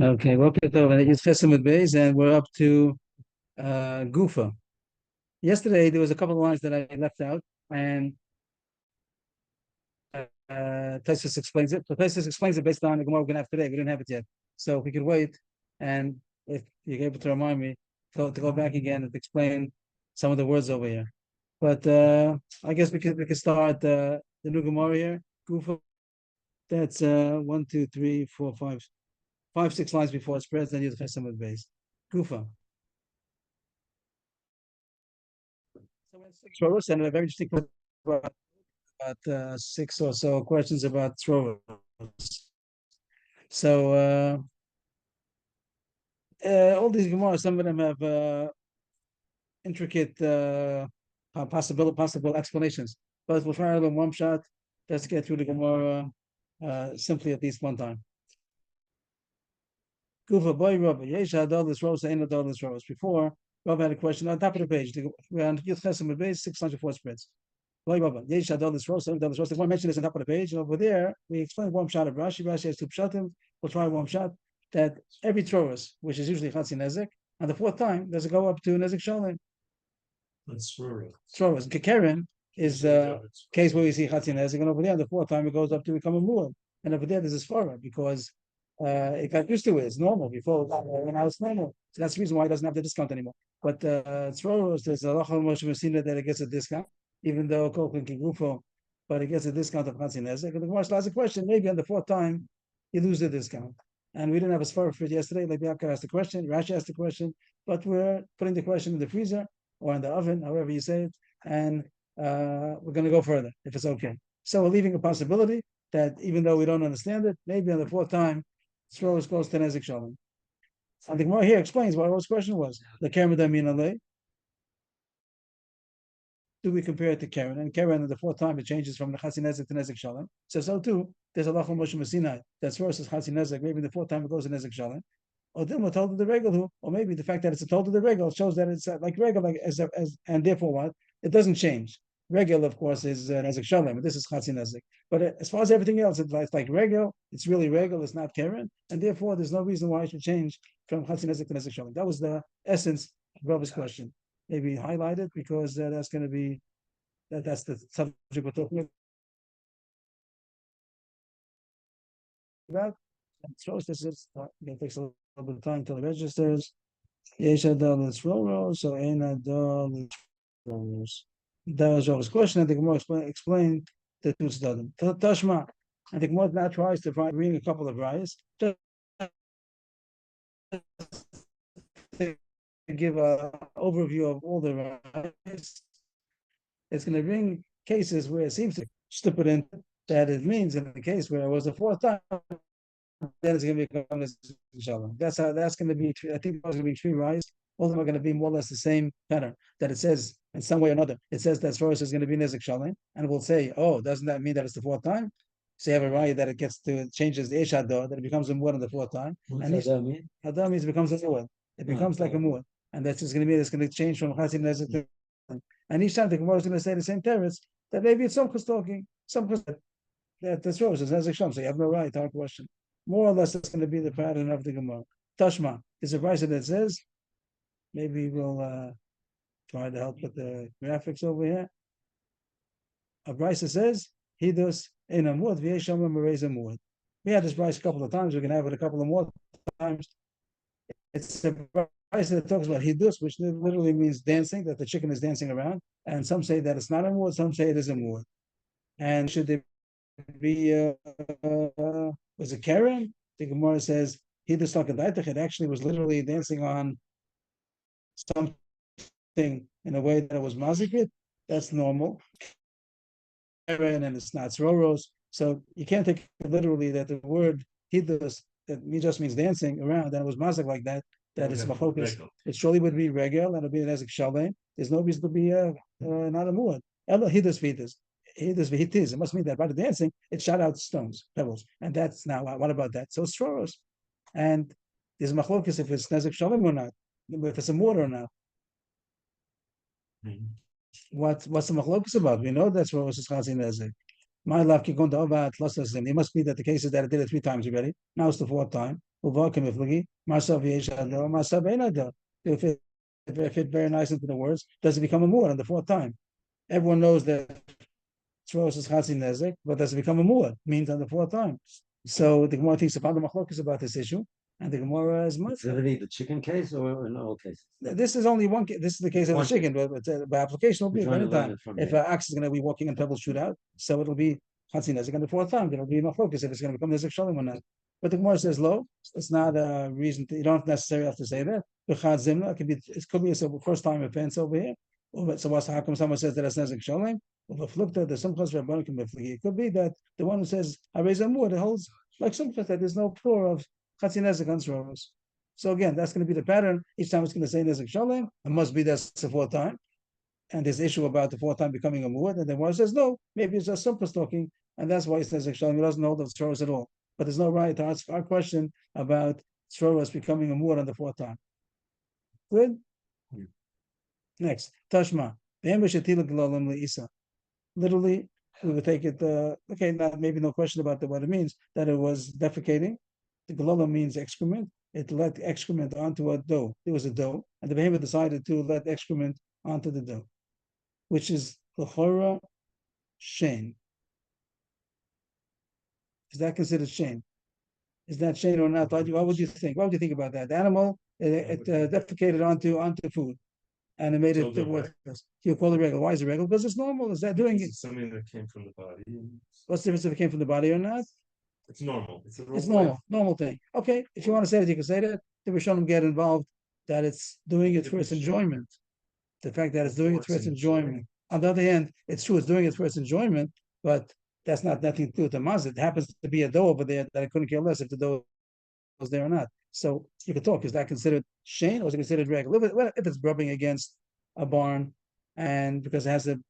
Okay, welcome to Yud Chesed with Beis, and we're up to Gufa. Yesterday there was a couple of lines that I left out, and Taisus explains it. So Taisus explains it based on the Gemara we're going to have today. We didn't have it yet, so if we could wait, and if you're able to remind me to go back again and explain some of the words over here. But I guess we could start the new Gemara here. Gufa. That's 1, 2, 3, 4, 5, 5, 6 lines before it spreads. Then Yud Chesed with Beis. Gufa. So when six rows, and a very interesting about 6 or so questions about rows. So all these Gemara, some of them have intricate possible explanations, but we'll try in one shot. Let's get through the Gemara simply at least one time. Kufa boy Rabbi Yesha Adolis Rose ain't Adolis Rose. Before Rabbi had a question on top of the page. We're on Yud Chesed base 604 spreads. Boy Rabbi Yesha Adolis Rose, Adolis Rose. They want to mention this on top of the page. And over there, we explain one shot of Rashi. Rashi has 2 pshatim. We'll try one shot that every Troros, which is usually Chatzi Nezek, and the fourth time does it go up to Nezek Shalom. That's Troros. Troros. Kekeren is case where we see Chatzi Nezek, and over there, the fourth time it goes up to become a Muad. And over there, there's a Sfara because it got used to it. It's normal before, now it's normal. So that's the reason why it doesn't have the discount anymore. But Tzroros, there's a lot of Moshe Messina that it gets a discount, even though Kokun Kigufo, but it gets a discount of Chatzi Nezek. And the Gemara asks a question, maybe on the fourth time, you lose the discount. And we didn't have a Sfara for it yesterday. Like Biakar asked the question, Rashi asked the question, but we're putting the question in the freezer or in the oven, however you say it, and we're going to go further, if it's okay. So we're leaving a possibility that even though we don't understand it, maybe on the fourth time, Tzroros goes to Nezek Shalom. And the Gemara here explains what his question was. The Keren Minale. Do we compare it to Keren? And Keren, the fourth time, it changes from the Chatzi Nezek to Nezek Shalom. So too, there's a Lachon Moshe Messinai that Tzroros is Chatzi Nezek. Maybe the fourth time it goes to Nezek Shalom. Or then we're told to the regal, or maybe the fact that it's a told to the regal shows that it's like regal, like and therefore what? It doesn't change. Regal, of course, is Nezek Shalom, but this is Chatzi Nezek. But as far as everything else, it's like regal. It's really regal. It's not Keren, and therefore there's no reason why it should change from Chatzi Nezek to Nezek Shalom. That was the essence of Rabbi's question. Maybe highlight it because that's going to be that's the subject we're talking about. So this is it takes a little bit of time till it registers. Yeshadal is Roro, so Einadal is Roros. That was Rabbi's question, and the Gemara explained the two studim. Tashma, and the Gemara now tries to bring a couple of rayas to give an overview of all the rayas. It's going to bring cases where it seems to stupid in that it means in the case where it was the fourth time, then it's going to become this shalom. That's going to be. I think there's going to be 3 rayas. All of them are going to be more or less the same pattern. That it says in some way or another. It says that Tzroros is going to be Nezek Shalom, and we'll say, oh, doesn't that mean that it's the fourth time? So you have a raya that it changes the Eshado, that it becomes a muad on the fourth time. What does that mean? Hadar means it becomes a muad. It becomes like a muad, and that's just going to mean it's going to change from Chatzin Nezek to. And each time the Gemara is going to say the same teretz that maybe it's some talking, some that the Tzroros is Nezek Shalom. So you have no right to our question. More or less, it's going to be the pattern of the Gemara. Tashma is a brisa that says. Maybe we'll try to help with the graphics over here. A brisa says, "Hidus in a muad v'yesham mereza muad." We had this brisa a couple of times. We're going to have it a couple of more times. It's a brisa that talks about hidus, which literally means dancing. That the chicken is dancing around, and some say that it's not a muad. Some say it is a muad. And should there be was it Keren? The Gemara says hidus lakadaitach. It actually was literally dancing on something in a way that it was mazikit, that's normal. And it's not Tzroros. So you can't take it literally that the word hidus that just means dancing around, and it was mazik like that, that it's machlokas. It surely would be regel and it'll be an ezek shalem. There's no reason to be not a muad. Elo hidus v'hidus. Hidus v'hitis. It must mean that by the dancing, it shot out stones, pebbles. And that's now, what about that? So it's Tzroros. And there's machlokas if it's nezek shalem or not. If it's a muad or not. What's the machlokas about? We know that's what was Chatzi Nezek. My love can go about It must be that the case is that it did it 3 times already. Now it's the 4th time. If it fit very nice into the words, does it become a mu'ah on the 4th time? Everyone knows that Shvoros is Chatzi Nezek, but does it become a mu'ah? Means on the 4th time. So the Gemara thinks upon the machlokes about this issue, and the Gemara is much. Is it the chicken case or in all cases? This is only one. This is the case of the chicken, but by application, will be any time. If an ox is going to be walking in pebble shootout, so it'll be Chatzi Nezek on the 4th time. It'll be machlokes if it's going to become Nezek Shalom or not. But the Gemara says low. It's not a reason. You don't necessarily have to say that. It could be a first time offense over here. So how come someone says that it's Nezek Shalom? There's some cause for it could be that the one who says Harei Zamur, it holds like some that there's no plural of Chatzi Nezek on Shvoros. So again, that's going to be the pattern. Each time it's going to say Nezek Shalom. It must be that's the 4th time. And this issue about the 4th time becoming a mu'ah, and then one says no, maybe it's just simple talking, and that's why he says Nezek Shalom. He doesn't hold of Shvoros at all. But there's no right to ask our question about Shvoros becoming a mu'ah on the 4th time. Good? Next, Tashma. Literally, we would take it, okay, maybe no question about what it means, that it was defecating. The galola means excrement. It let excrement onto a dough. There was a dough, and the behemoth decided to let excrement onto the dough, which is the chora shane. Is that considered shane? Is that shane or not? What would you think? What would you think about that? The animal, it defecated onto food. And it made it worthless. You call it regular. Why is it regular? Because it's normal. Is that doing it? Something that came from the body. What's the difference if it came from the body or not? It's normal. It's normal. Normal thing. Okay. If you want to say that, you can say that. The Rishonim get involved that it's doing it for its enjoyment. The fact that it's doing it for its enjoyment. On the other hand, it's true, it's doing it for its enjoyment, but that's nothing to do with the mazit. It happens to be a dough over there that I couldn't care less if the dough was there or not. So you could talk. Is that considered shane or is it considered regular? If it's rubbing against a barn, and because it has an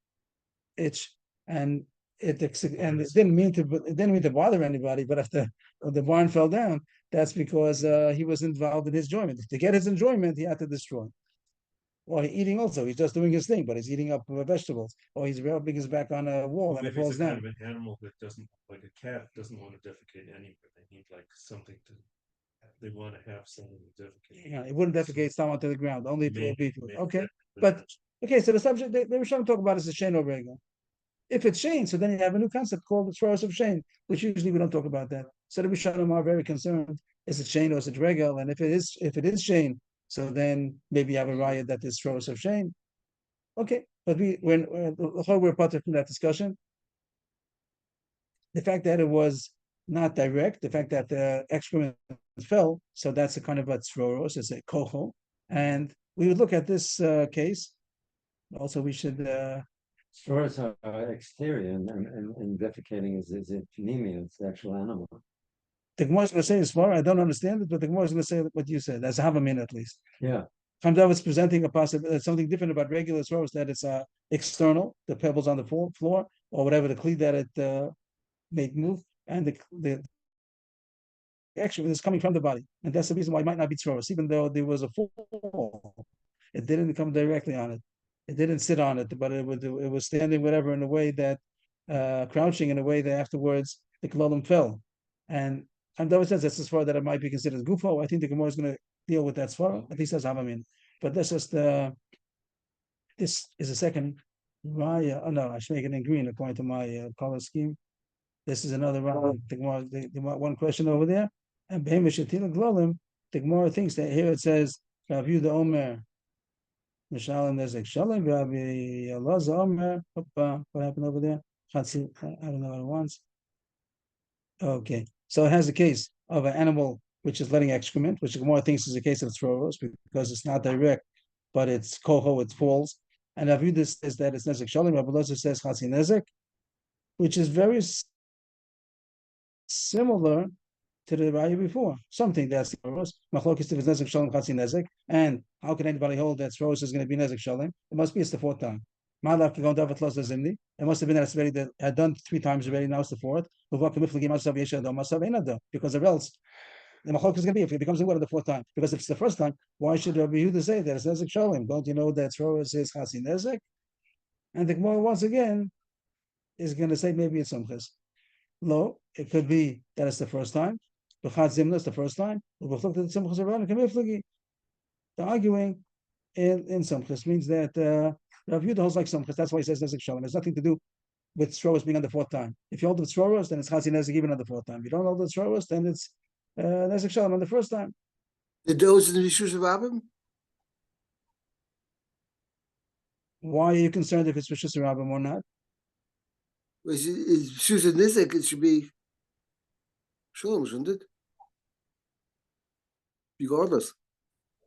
itch, and it didn't mean to bother anybody, but after the barn fell down, that's because he was involved in his enjoyment. To get his enjoyment, he had to destroy. Or eating also, he's just doing his thing, but he's eating up vegetables, or he's rubbing his back on a wall and it falls down. Kind of an animal that doesn't, like a cat, doesn't want to defecate anywhere. They need like something to. They want to have something to defecate. Yeah, it wouldn't defecate down to the ground, only beef. Okay, but okay, so the subject they were trying to talk about is the shane or regular. If it's shane, so then you have a new concept called the Shvoros of shane, which usually we don't talk about that. So the Rishonim are very concerned: is it shane or is it regular? And if it is shane, so then maybe you have a riot that is Shvoros of shane. Okay, but we're part of that discussion. The fact that it was not direct, the fact that the excrement fell, so that's a kind of a tzroros, it's a koho. And we would look at this case. Also, we should. Tzroros are exterior, and defecating is a pneumonia, it's the actual animal. The Gemara is going to say this far. I don't understand it, but the Gemara is going to say what you said. That's Havamin at least. Yeah. Hamdav is presenting a possibility, something different about regular tzroros, that it's external, the pebbles on the floor, or whatever the kli that it made move, and the action is coming from the body, and that's the reason why it might not be tzroros, even though there was a fall. It didn't come directly on it. It didn't sit on it, but it was standing whatever in a way that crouching in a way that afterwards the kololim fell. And Hamdav says that's as far that it might be considered gufo. I think the Gemara is going to deal with that far. At least that's Havamin. But that's just this is a second raya. Oh no, I should make it in green according to my color scheme. This is another raya. The one question over there. And the Gemara thinks that here it says Rav Yehuda Omer Mishalim Nezek Shalom Rabbi Elazar Omer. What happened over there? I don't know what it wants. Okay, so it has a case of an animal which is letting excrement, which the Gemara thinks is a case of tzroros because it's not direct, but it's koho, it falls. And Rav Yehuda says that it's Nezek Shalom. Rabbi Elazar says Chatzi Nezek, which is very similar to the raya before. Something that's tzroros. Machlokes if it's Nezek Shalom Chatzi Nezek, and how can anybody hold that tzroros is going to be Nezek Shalom? It must be it's the 4th time. It must have been that already that had done 3 times already. Now it's the 4th. Because or else the machlok is going to be if it becomes a word the 4th time. Because if it's the first time, why should Rabbi Yehuda say that it's Nezek Shalom? Don't you know that tzroros is Chatzi Nezek? And the Gemara once again is going to say maybe it's Sumchas. Lo, it could be that it's the first time. B'chad Zimna is the first time. They're arguing in Sumchas means that Rav Yehuda holds like Sumchas. That's why he says Nezek Shalom. It has nothing to do with Sroros being on the fourth time. If you hold with Sroros, then it's Chazi Nezek even on the fourth time. If you don't hold with Sroros, then it's Nezek Shalom on the first time. The those in the Rishus of Rabbim? Why are you concerned if it's Rishus Rabbim or not? It's Rishus of Nizek, it should be Shalom, shouldn't it? Regardless.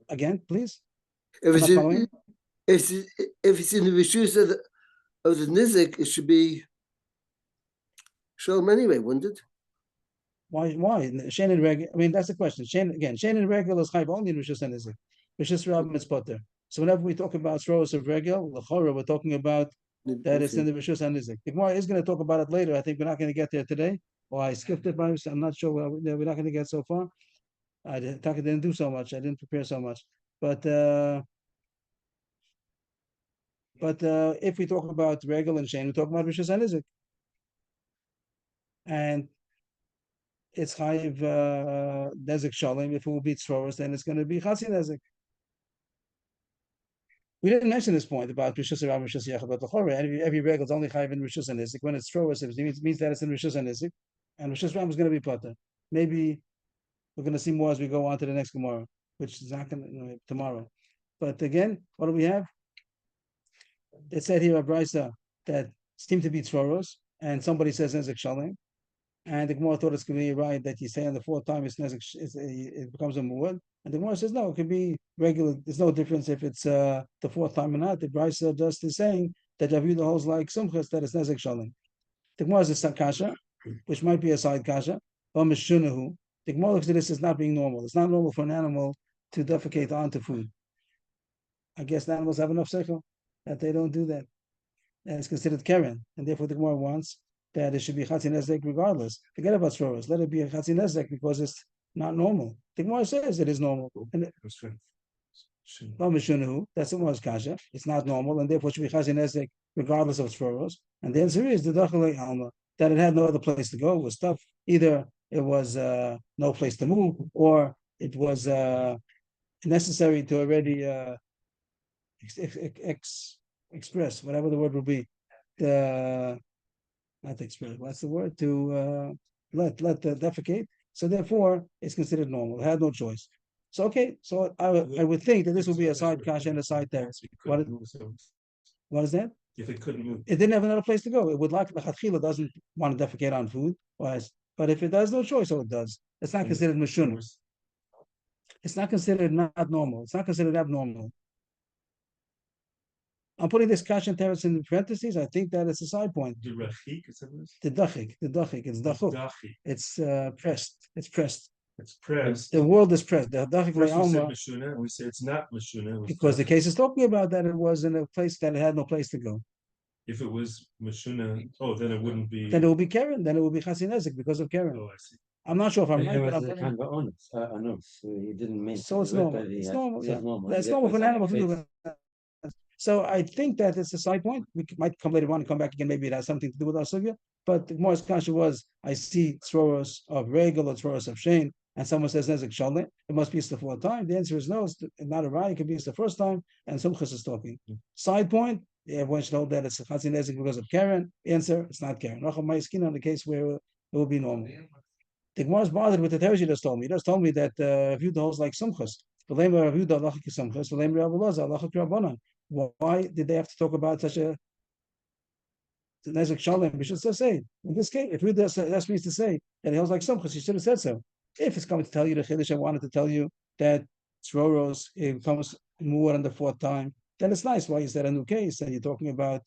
Again, please. If I'm it's, not in, following. if it's in the Rishus of the Nizek, it should be Shalom anyway, wouldn't it? Why? Shein and Regel. I mean, that's the question. Shein and Regel is Chayv only in Rishus and Nizik. Rishus Rabbim is Potter. So whenever we talk about Sroros of Regel, L'chora, we're talking about that it's in the Rishus and Nizik. The Gemara is going to talk about it later. I think we're not going to get there today. Or I skipped it by I'm not sure. We're not going to get so far. Taka didn't do so much. I didn't prepare so much. But if we talk about Regel and Shein, we talk about Rishus and Nizik. And it's Chayiv Nezek Shalom. If it will be Tzroros, then it's going to be Chatzi Nezek. We didn't mention this point about Rishus Rabbim, Rishus Yechad, but L'chora, every Regel is only Chayiv in Rishus and Nezek. When it's Tzroros, it means that it's in Rishus and Nezek. And Rishus Rabbim is going to be Potter. Maybe we're going to see more as we go on to the next Gemara, which is not going to tomorrow. But again, what do we have? It said here a brisa that seemed to be Tzroros, and somebody says Nezek Shalom. And the Gemara thought it's going to be right that you say on the fourth time it becomes a muad. And the Gemara says no, it can be regular. There's no difference if it's the fourth time or not. The Brisa just is saying that Rav Yehuda holds like Sumchas that it's Nezek Shalom. The Gemara is a kasha, which might be a side kasha. The Gemara looks at this as not being normal. It's not normal for an animal to defecate onto food. I guess the animals have enough seichel that they don't do that. And it's considered Karen, and therefore the Gemara wants that it should be Chatzi Nezek regardless. Forget about Sroros. Let it be a Chatzi Nezek because it's not normal. The Gemara says it is normal. And that's the Gemara's kasha. It's not normal, and therefore it should be Chatzi Nezek regardless of Sroros. And the answer is the Dachalei Alma, that it had no other place to go. It was tough. Either it was no place to move, or it was necessary to already express, whatever the word will be, not express, what's the word? To let the defecate. So therefore, it's considered normal. It had no choice. So okay, so I would think that this will be a side kasha and a side there. What is that? If it couldn't move, it didn't have another place to go. It would like the Chatchila doesn't want to defecate on food, but if it has no choice, so it does. It's not considered mishun. It's not considered not normal. It's not considered abnormal. I'm putting this kasha and teretz in parentheses. I think that it's a side point. the rachik, is that what The dachik, it's dachuk. Dachi. It's pressed. It's pressed. It's pressed. The world is pressed. The dachik First we said le'alma, mishuna, and we say it's not mishuna. because the case is talking about that it was in a place that it had no place to go. If it was mishuna, then it wouldn't be. Then it will be Karen. Then it will be Chasinezik because of Karen. Oh, I see. I'm not sure if I'm It right, but was I'm a putting- kind of honest. I know. So he didn't mean. So it's to do it, normal. but he It's had- normal. so Yeah. it's normal. It's Yeah, normal for an it's animal to do face. that. So I think that it's a side point. We might come later on and come back again. Maybe it has something to do with our sugya. But the Gemara's kasha was, I see tzroros of Regel or tzroros of Shein, and someone says Nezek Shalom. It must be it's the fourth time. The answer is no. It's not a right. It could be it's the first time. And Sumchas is talking. Side point. Everyone should hold that it's Chatzi Nezek because of Karen. Answer: it's not Karen. Rachel Ma'iskin on the case where it will be normal. The Gemara is bothered with the Teresh you just told me. You just told me that Rav Yehuda holds like Sumchas. Why did they have to talk about such a Nezek Shalom? We should still say, in this case, if Yehuda that's means to say that he holds like Sumchas, he should have said so. If it's coming to tell you the Chiddush, I wanted to tell you that Tzroros, it comes more on the fourth time, then it's nice. Why is that a new case? And you're talking about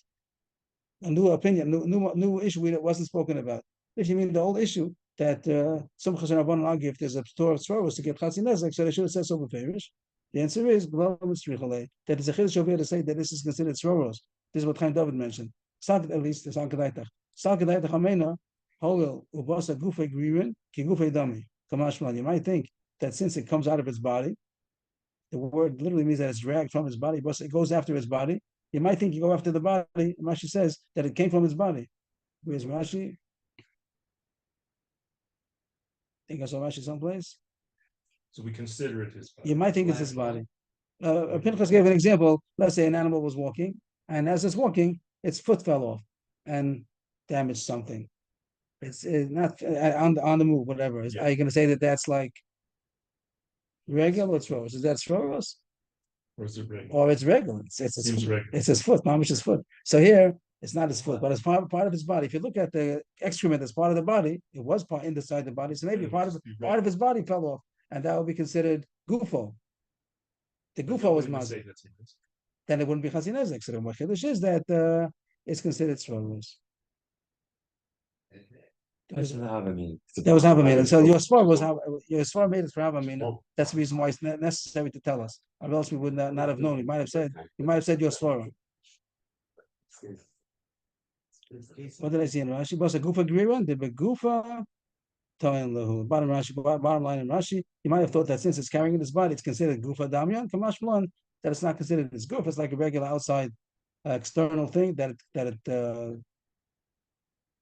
a new opinion, new issue that wasn't spoken about. If you mean the old issue that Sumchas and Rabbanan argue if there's a store of Tzroros to get Chatzi Nezek, so they should have said so beferish. The answer is that it's a chiddush over here to say that this is considered tzroros. This is what Chaim David mentioned. At least it's Al-Kadaitach. Al-Kadaitach Hamena, Hogel, Ubasa Gufei Gririn, Ki Gufei Dami. Kamashman. You might think that since it comes out of its body, the word literally means that it's dragged from its body, but it goes after its body. You might think you go after the body. Rashi says that it came from its body. Where's Rashi? Think I saw Rashi someplace. So we consider it his body. You might think it's his body. Pinchas gave an example. Let's say an animal was walking, and as it's walking, its foot fell off and damaged something. It's not on the move, whatever. Are you going to say that that's like regular or Is that Tzoros? Or is it regular? Or it's regular? It's Seems regular. It's his foot. Mamish his foot. So here, it's not his foot, but it's part of his body. If you look at the excrement as part of the body, it was part inside the body. So maybe Yeah, part of his body fell off, and that would be considered gufo. The gufo was mazik. Then it wouldn't be chazinezek. So the machilish is that it's considered Tzoros. That was Havamina. So your svar made it for Havamina. That's the reason why it's necessary to tell us. Or else we would not have known. You might have said your svar. What did I see in Rashi? Was a gufa griran? The begufa toin lahu. Bottom line in Rashi, you might have thought that since it's carrying in his body, it's considered gufa damian. Kamash blon, that it's not considered as gufa. It's like a regular outside external thing that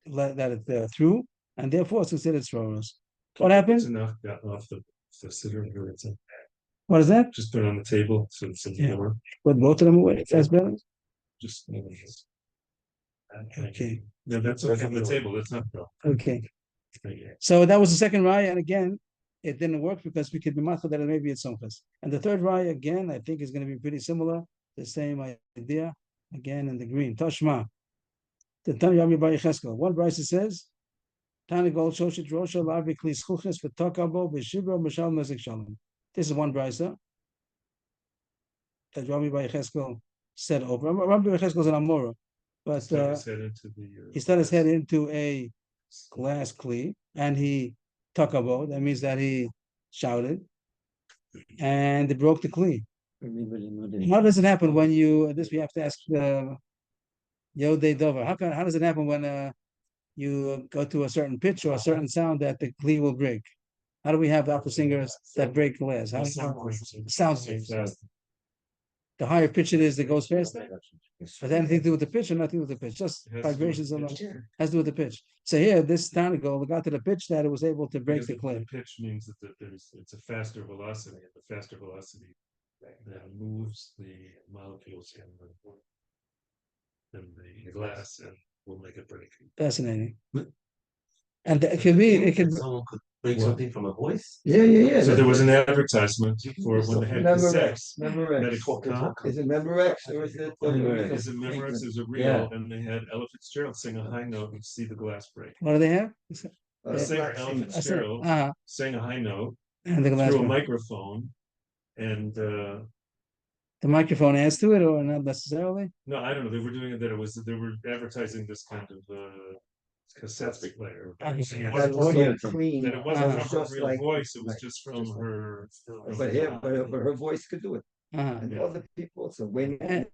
it through, and therefore it's considered Tzoros. What happens? Enough got off the sitter. What is that? Just put it on the table so it's in the door. Put both of them away. That's better. Just Okay. No, that's okay on the table. That's not a problem. Okay. So that was the second raya, and again, it didn't work because we could be matzah that it maybe it's something. And the third raya again, I think is going to be pretty similar. The same idea again in the green. Tashma. The Tanya Yami Bar Yecheskel. One Bryce says, Tani Gold Shoshit Rosha Lavi Klis Chuches for Takabo Bishibro Mishal Mezik Shalom. This is one Bryce that Rabbi Bar Yecheskel said over. Rabbi Bar Yecheskel is an Amora, but he stuck his head into a glass kli and he takabo. That means that he shouted, and it broke the kli. How does it happen when you? This we have to ask Yodei Dover. How does it happen when you go to a certain pitch or a certain sound that the kli will break? How do we have opera singers that break glass? How sounds waves. The higher pitch it is, it goes faster. Has anything to do with the pitch or nothing with the pitch? Just vibrations alone. Has to do with the pitch. So here, this Tanago, we got to the pitch that it was able to break the kli. The pitch means that it's a faster velocity, and the faster velocity that moves the molecules in the glass and will make it break. Fascinating. And it could someone could bring something from a voice. Yeah. So there was an advertisement for when they had cassettes. Is it Memorex or is it? Is it Memorex? Is it real? And they had Ella Fitzgerald sing a high note and see the glass break. What do they have? The singer Ella Fitzgerald sang a high note and the glass through a break. microphone, and the microphone adds to it, or not necessarily? No, I don't know. They were doing it that they were advertising this kind of cassette player. That it wasn't from her real voice, it was just from her. But her voice could do it. And other people, so when and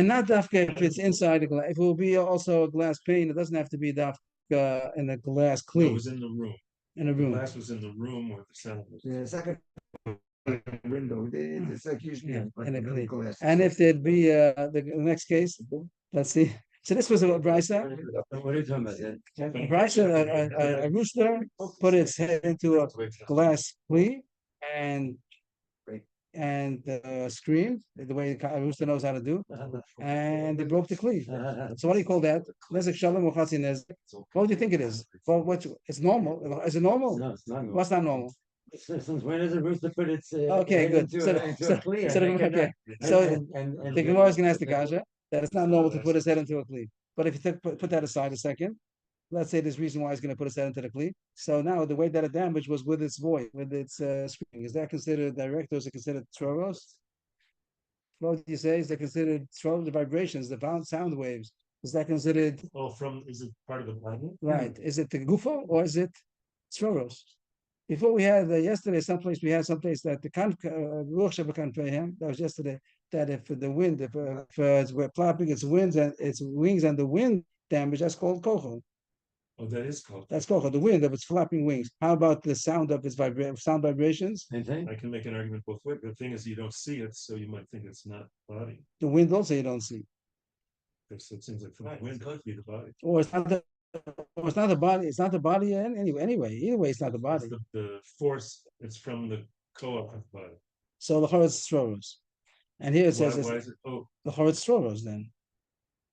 not dafka if it's inside the glass. If it will be also a glass pane, it doesn't have to be dafka in a glass clean. It was in the room. In a room. The glass was in the room where the sound was. Yeah, it's like a window. It's like usually in glass. And if there'd be the next case, let's see. So this was a brisa. What are you talking about? Brisa, a rooster put its head into a glass flea and screamed the way a rooster knows how to do, and they broke the cleave. So what do you call that? Nezek shalom or chatzi nezek? What do you think it is? Well, it's normal. Is it normal? No, it's not normal. What's not normal? Since when does a rooster put its okay, good. So the Gemara is going to ask the Kasha that it's not normal to put his head into a cleave. But if you put that aside a second, let's say there's reason why he's going to put his head into the cleave. So now the way that it damaged was with its voice, with its screaming. Is that considered direct or is it considered tzoros? What would you say? Is that considered tzoros, the vibrations, the sound waves? Is that considered? Oh, is it part of the planet? Right. Is it the gufo or is it tzoros? Before we had yesterday, someplace that the that was yesterday, that if the wind, if we're flapping its wings and the wind damage, that's called kocho. Oh, that is called. That's kocho, the wind of its flapping wings. How about the sound of its sound vibrations? I can make an argument both ways. The thing is, you don't see it, so you might think it's not body. The wind also you don't see. So it seems like from the wind could be the body. Or it's not the Well, it's not the body. It's not the body. Anyway, either way, it's not the It's body. the force, it's from the co-op of body. So the it's Stroros. And here it says Why is it, the it's Stroros then.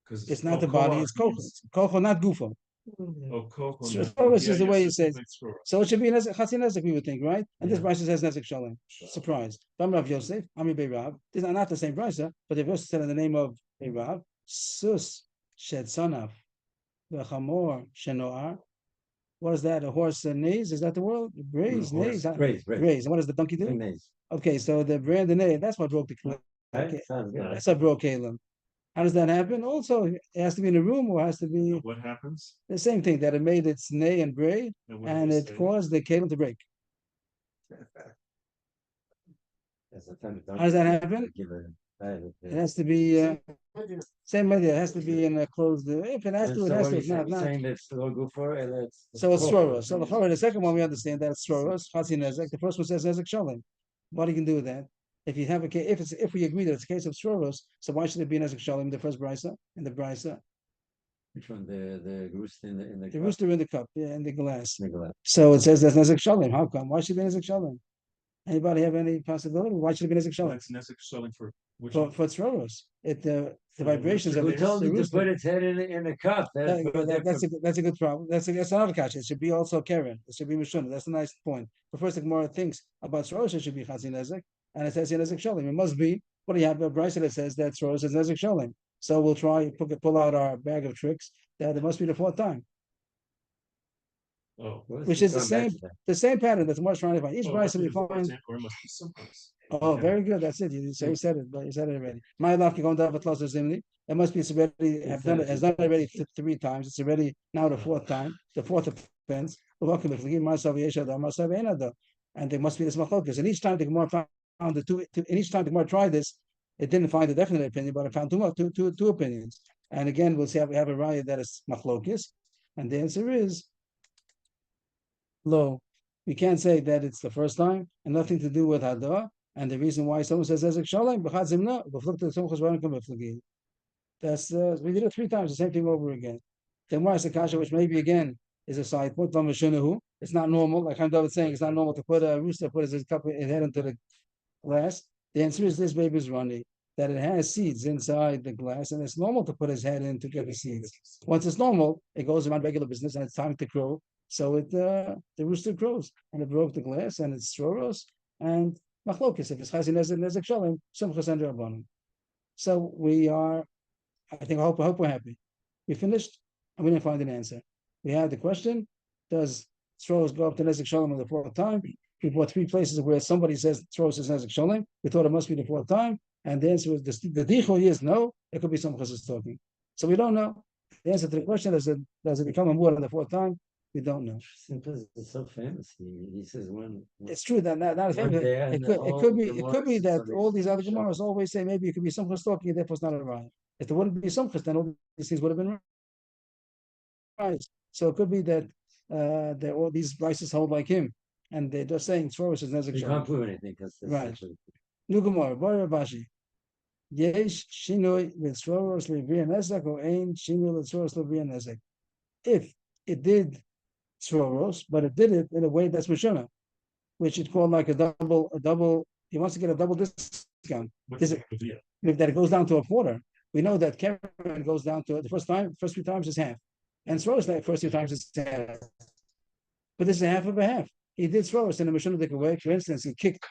because It's not the body, it's Kocho. Kocho, not Gufo. Oh, coco. Stroros is the way you say it. So So it should be Chatzi Nezek, we would think, right? And this Yeah. Brisa says Nezek Shalom. Surprise. Bam Rav Yosef, Ami Beirav. These are not the same Brisa, but they both said in the name of Beirav. Sus Shed Sanav. V'chamor Shenoar. What is that? A horse neighs? Is that the word? Brays, neighs. Raise. Brays. And what does the donkey do? Nays. Okay, so the brand and neigh, that's what broke the Kalim. Right? Sounds good. That's what broke Kalim. How does that happen? Also, it has to be in a room or has to be what happens? the same thing, that it made its neigh and bray, what and do it they say? caused the Kalim to break. That's a kind of How does that happen? Give it. It has to be same idea. It has to be in a closed. If it has to, it has to. It's not. Saying that it's no good for it. So it's Stroros. So the second one we understand that it's Stroros. Chatzi Nezek. The first one says Nezek Shalom. What you can do with that? If you have a case, if we agree that it's a case of Stroros, so why should it be Nezek Shalom in the first brisa? In the brisa, Which one? The rooster in the the rooster in the cup, yeah, in the glass. Nicola. So it says that's Nezek Shalom. How come? Why should it be Nezek Shalom? Anybody have any possibility? Why should it be Nezek Shalom? That's necessary selling for which For one? Stroros, the For the vibrations of Who the told you to rooster. put its head in the cup? That's a good problem. That's another catch. It should be also Karen. It should be Mishuna. That's a nice point. But first, the Gemara thinks about Srosh, it should be Chatzin Nezek, and it says Nezek Shalom. It must be. What do you have? A Bryce that says that Srosh is Nezek Shalom. So we'll try pull out our bag of tricks that it must be the fourth time, Oh. which is the same pattern that the Gemara trying to find. Each Bryce we find. Or it must be someplace. Oh, very good. That's it. You said it, but you said it already. My love going down with Zimni. It must be. It's already have done it. Has done it already 3 times. It's already now the 4th time. The 4th offense. And there must be this machlokas. And each time the Gemara found the two. And each time the Gemara tried this, it didn't find a definite opinion, but it found two opinions. And again, we'll see how we have a raya that is machlokas. And the answer is low. We can't say that it's the first time and nothing to do with Hadah. And the reason why someone says Ezek Shalom, that's we did it 3 times, the same thing over again. Then why is the kasha, which maybe again is a side point, it's not normal, like I'm David saying, it's not normal to put a rooster, put his head into the glass. The answer is this baby's running, that it has seeds inside the glass, and it's normal to put his head in to get the seeds. Once it's normal, it goes around regular business and it's time to crow. So the rooster crows, and it broke the glass, and it's Stroros, and Machlokes, if it's Chazi Nezek Shalom, Simchas and Rabbanim. So we are, I hope we're happy. We finished, and we didn't find an answer. We had the question, does Stroros go up to Nezek Shalom on the 4th time? We brought 3 places where somebody says Stroros is Nezek Shalom. We thought it must be the 4th time, and the answer was, the dichol is no, it could be Simchas is talking. So we don't know. The answer to the question is, does it become a mur on the 4th time? We don't know. It's so famous. He says when it's true that not famous. It could be that all these other Gemaras always say maybe it could be Simchas talking, and therefore it's not a right. If there wouldn't be Simchas, then all these things would have been right. So it could be that all these prices hold like him, and they're just saying Sroros is Nezek. You can't prove anything because right. New Gemara, Boyer Bashi. Yesh shinoi with Sroros levian nezek or ain shinoi with Sroros levian nezek. If it did Sroros, but it did it in a way that's Mishuna, which is called like a double. He wants to get a double discount. That it goes down to a quarter. We know that Karen goes down to the first 3 times is half, and Sroros the first 2 times is half. But this is half of a half. He did Sroros in a Mishuna way. For instance, he kicked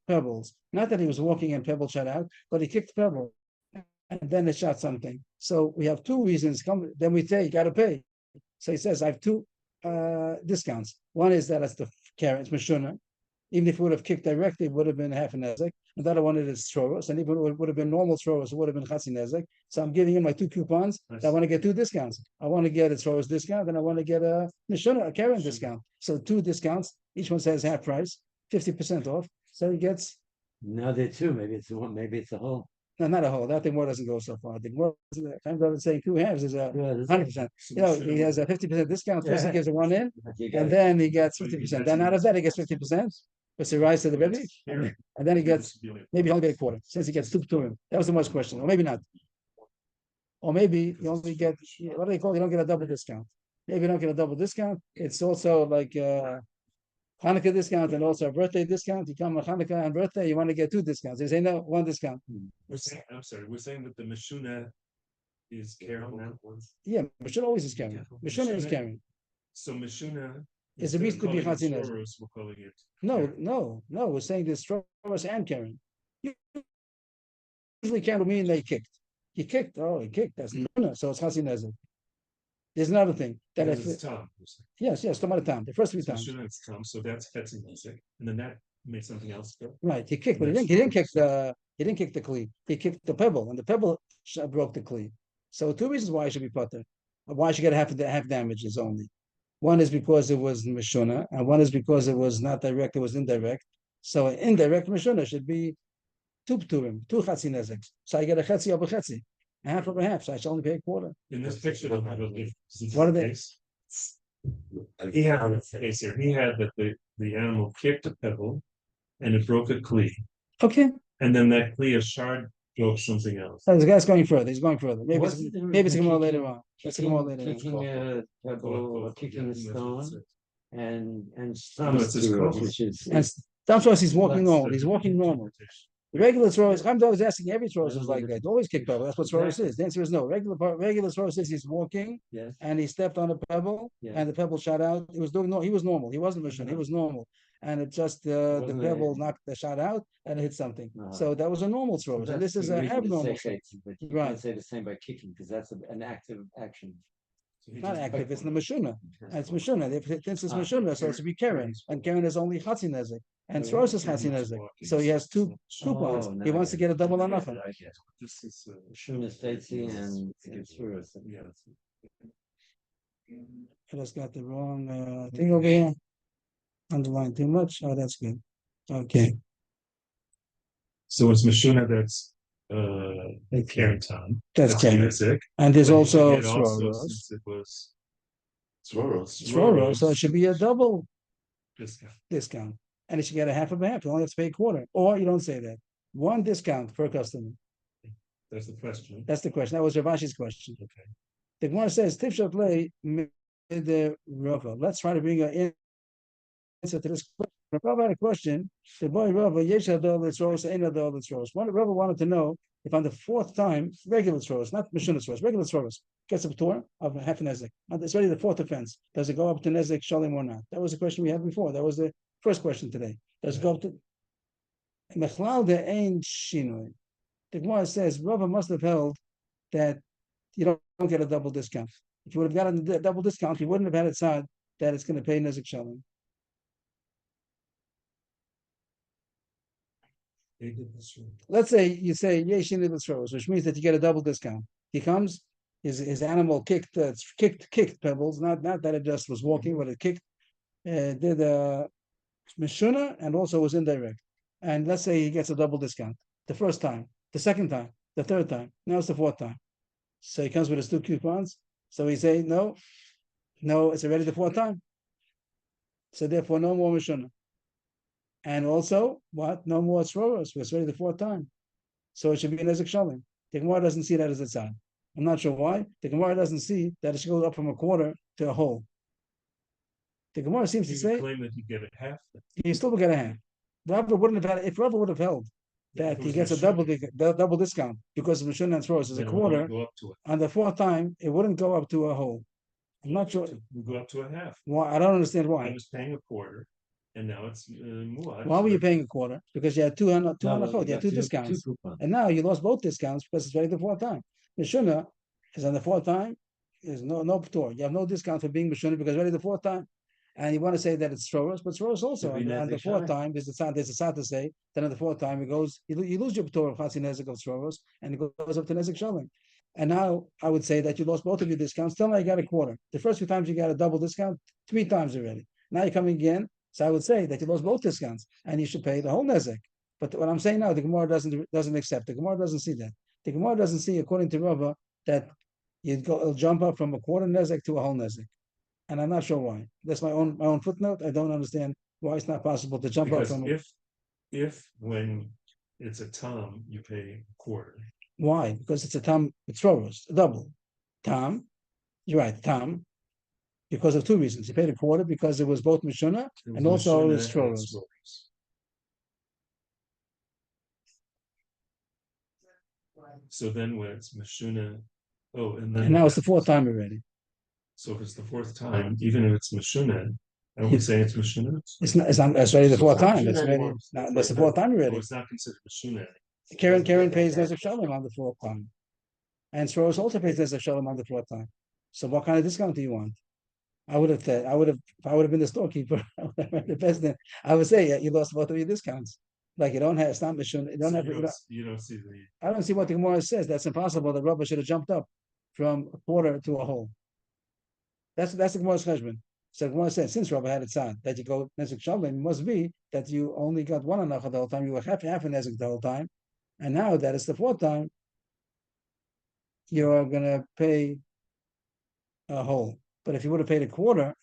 pebbles. Not that he was walking and pebble shot out, but he kicked pebble, and then it shot something. So we have 2 reasons. Then we say you got to pay. So he says, I have 2 discounts. One is that it's the Karen, it's Mishuna. Even if it would have kicked directly, it would have been half a nezek. And the other one is Stroros. And even if it would have been normal Stroros, it would have been Chatzi nezek. So I'm giving him my 2 coupons. I want to get 2 discounts. I want to get a Stroros discount, and I want to get a Mishuna, a Karen discount. So 2 discounts. Each one says half price, 50% off. So he gets. Now there are 2. Maybe it's one. Maybe it's a whole. No, not a whole. That thing more doesn't go so far. The more I'm saying 2 halves is 100%. He has a 50% discount. First he gives a 1 in, and then he gets 50%. Then out of that he gets 50%. It's a rise to the baby, and then he gets maybe he'll get a quarter since he gets 2 to him. That was the most question, or maybe not. Or maybe you only get, what do they call it? You don't get a double discount. Maybe you don't get a double discount. It's also like Hanukkah discount and also a birthday discount. You come on Hanukkah and birthday, you want to get two discounts. They say no, one discount. I'm sorry, we're saying that the Mishuna is carrying now. Yeah, Mishuna always is carrying. Mishuna is carrying. So Mishuna It's a reason to be calling it Chatzin Nezek. Soros, we're calling it. No. We're saying this Strovers and carrying. Usually can't mean they kicked. He kicked. Oh, he kicked. That's Mishuna. So it's Chatzin Nezek. There's another thing that That if is Tom. yes, some other time. The first three times. Mishuna is Tom, so that's Chatzin Nezek, and then that made something else go. Right, he kicked, but he didn't kick the cleat. He kicked the pebble, and the pebble broke the cleat. So two reasons why he should be putter. Why he should get half damages only. One is because it was Mishuna, and one is because it was not direct, it was indirect. So an indirect Mishuna should be two Chatzin Nezek. So I get a Chetzi over Chetzi, a half over half. So I should only pay a quarter. In this picture, they'll have a difference. What are they? He had on his face here, he had that the animal kicked a pebble and it broke a clee. Okay. And then that clee, a shard broke something else. So this guy's going further. He's going further. Maybe What's it's, the difference maybe it's between more later on. Let's see more later on. Kicking a pebble, or kicking a stone, and No, some it's just close. which is And sometimes he's walking That's normal. He's walking normal. The regular throwers, I'm always asking every thrower is like that. Always kick pebble. That's what throwers is. The answer is no. Regular thrower says he's walking yes, and he stepped on a pebble Yeah. and the pebble shot out. He was doing no, he was normal. He wasn't mission. He was normal. And it just the Wasn't pebble it- knocked the shot out and it hit something. Uh-huh. So that was a normal thrower. And this is an abnormal. But you Right. can't say the same by kicking because that's an active action. Not active, it's the Mishuna. And it's Mishuna. This is Ah. Mishuna, so it should be Karen. And Karen is only Chatzin Nezek. And Yeah. Throws is Chatzin Nezek. So he has two coupons. Oh, He wants to get a double on nothing. This is. Shuna Statesy and Tsuros. Yeah. I just got the wrong thing over here. Underline too much. Oh, that's good. Okay. So it's Mishuna that's Karen Tom. That's Karen. Nezek. And there's But also it also, Throros. since it was Sworos. Throros, so it should be a double Discount. discount. And it should get a half of a half. You only have to pay a quarter. Or you don't say that. One discount per customer. That's the question. That's the question. That was Ravashi's question. Okay. The Gemara says, Tifshat lay the Rava. Let's try to bring an answer to this question. Rava had a question. The boy Rava, Yesha Dol Throws, Aina Dol Throws. One Rava wanted to know if on the fourth time, regular throws, not Mishuna throws, regular throws, gets a tour of half a Nezek. It's already the fourth offense. Does it go up to Nezek Shalim or not? That was the question we had before. That was the first question today. Does it go up to Mechlal de Ein Shinoi? The Gemara says Rava must have held that you don't get a double discount. If you would have gotten the double discount, you wouldn't have had it said that it's going to pay Nezek Shalim. Let's say you say Yeshin throws, which means that you get a double discount. He comes, his animal kicked pebbles, not that it just was walking, but it kicked, did a Mishuna and also was indirect. And let's say he gets a double discount the first time, the second time, the third time. Now it's the fourth time. So he comes with his two coupons. So he say no, it's already the fourth time. So therefore, no more Mishuna. And also, what? No more Tzroros. It's already the fourth time. So it should be Nezek Shalim. The Gemara doesn't see that as a tzad. I'm not sure why. The Gemara doesn't see that it should go up from a quarter to a whole. The Gemara seems to say claim that you get it half. you still will get a half. Rava wouldn't have had, if Rava would have held that he gets a double discount because of Mishun and Tzroros is a quarter, on the fourth time, it wouldn't go up to a whole. I'm not sure. You go up to a half. Why? I don't understand I why. was paying a quarter, and now it's muad. Why were you paying a quarter? Because you had two No, hanachot, you had two discounts. And now you lost both discounts because it's already the fourth time. Mishuna is on the fourth time, there's no ptor. You have no discount for being Mishuna because it's already the fourth time. And you want to say that it's Throros, but Throros also on the fourth time, there's a tzad to say, then on the fourth time it goes, you lose your ptor of Chatzi Nezek of Throros, and it goes up to Nezek Shalim. And now I would say that you lost both of your discounts. Still now you got a quarter. The first few times you got a double discount, 3 times already. Now you're coming again. So I would say that you lost both discounts and you should pay the whole Nezek. But what I'm saying now, the Gemara doesn't accept. The Gemara doesn't see that. The Gemara doesn't see, according to Rava, that it'll jump up from a quarter Nezek to a whole Nezek. And I'm not sure why. That's my own footnote. I don't understand why it's not possible to jump Because up from if when it's a tom, you pay a quarter. Why? Because it's a tam, it's Roros, a double. Tam, you're right, tam, because of two reasons. He paid a quarter because it was both Mishuna and also it's Roros. So then when it's Mishuna, and And now it's the fourth time already. So if it's the fourth time, even if it's Mishuna, aren't we saying it's Mishuna? It's already the fourth time. It's already, anymore. that's the fourth time already. It's not considered Mishuna. Karen pays Nezek Shalom on the fourth time. And Soros also pays Nezek Shalom on the fourth time. So what kind of discount do you want? If I would have been the storekeeper, the president, I would say, yeah, you lost both of your discounts. Like you don't have, it's not Mishun, You don't see the. I don't see what the Gemara says. That's impossible. The rubber should have jumped up from a quarter to a whole. That's the Gemara's cheshbon. So the Gemara says, since Rabbi had it sad that you go Nezek Shalom, it must be that you only got one anacha the whole time. You were half a Nezek the whole time. And now that it's the fourth time, you're going to pay a whole. But if you would have paid a quarter,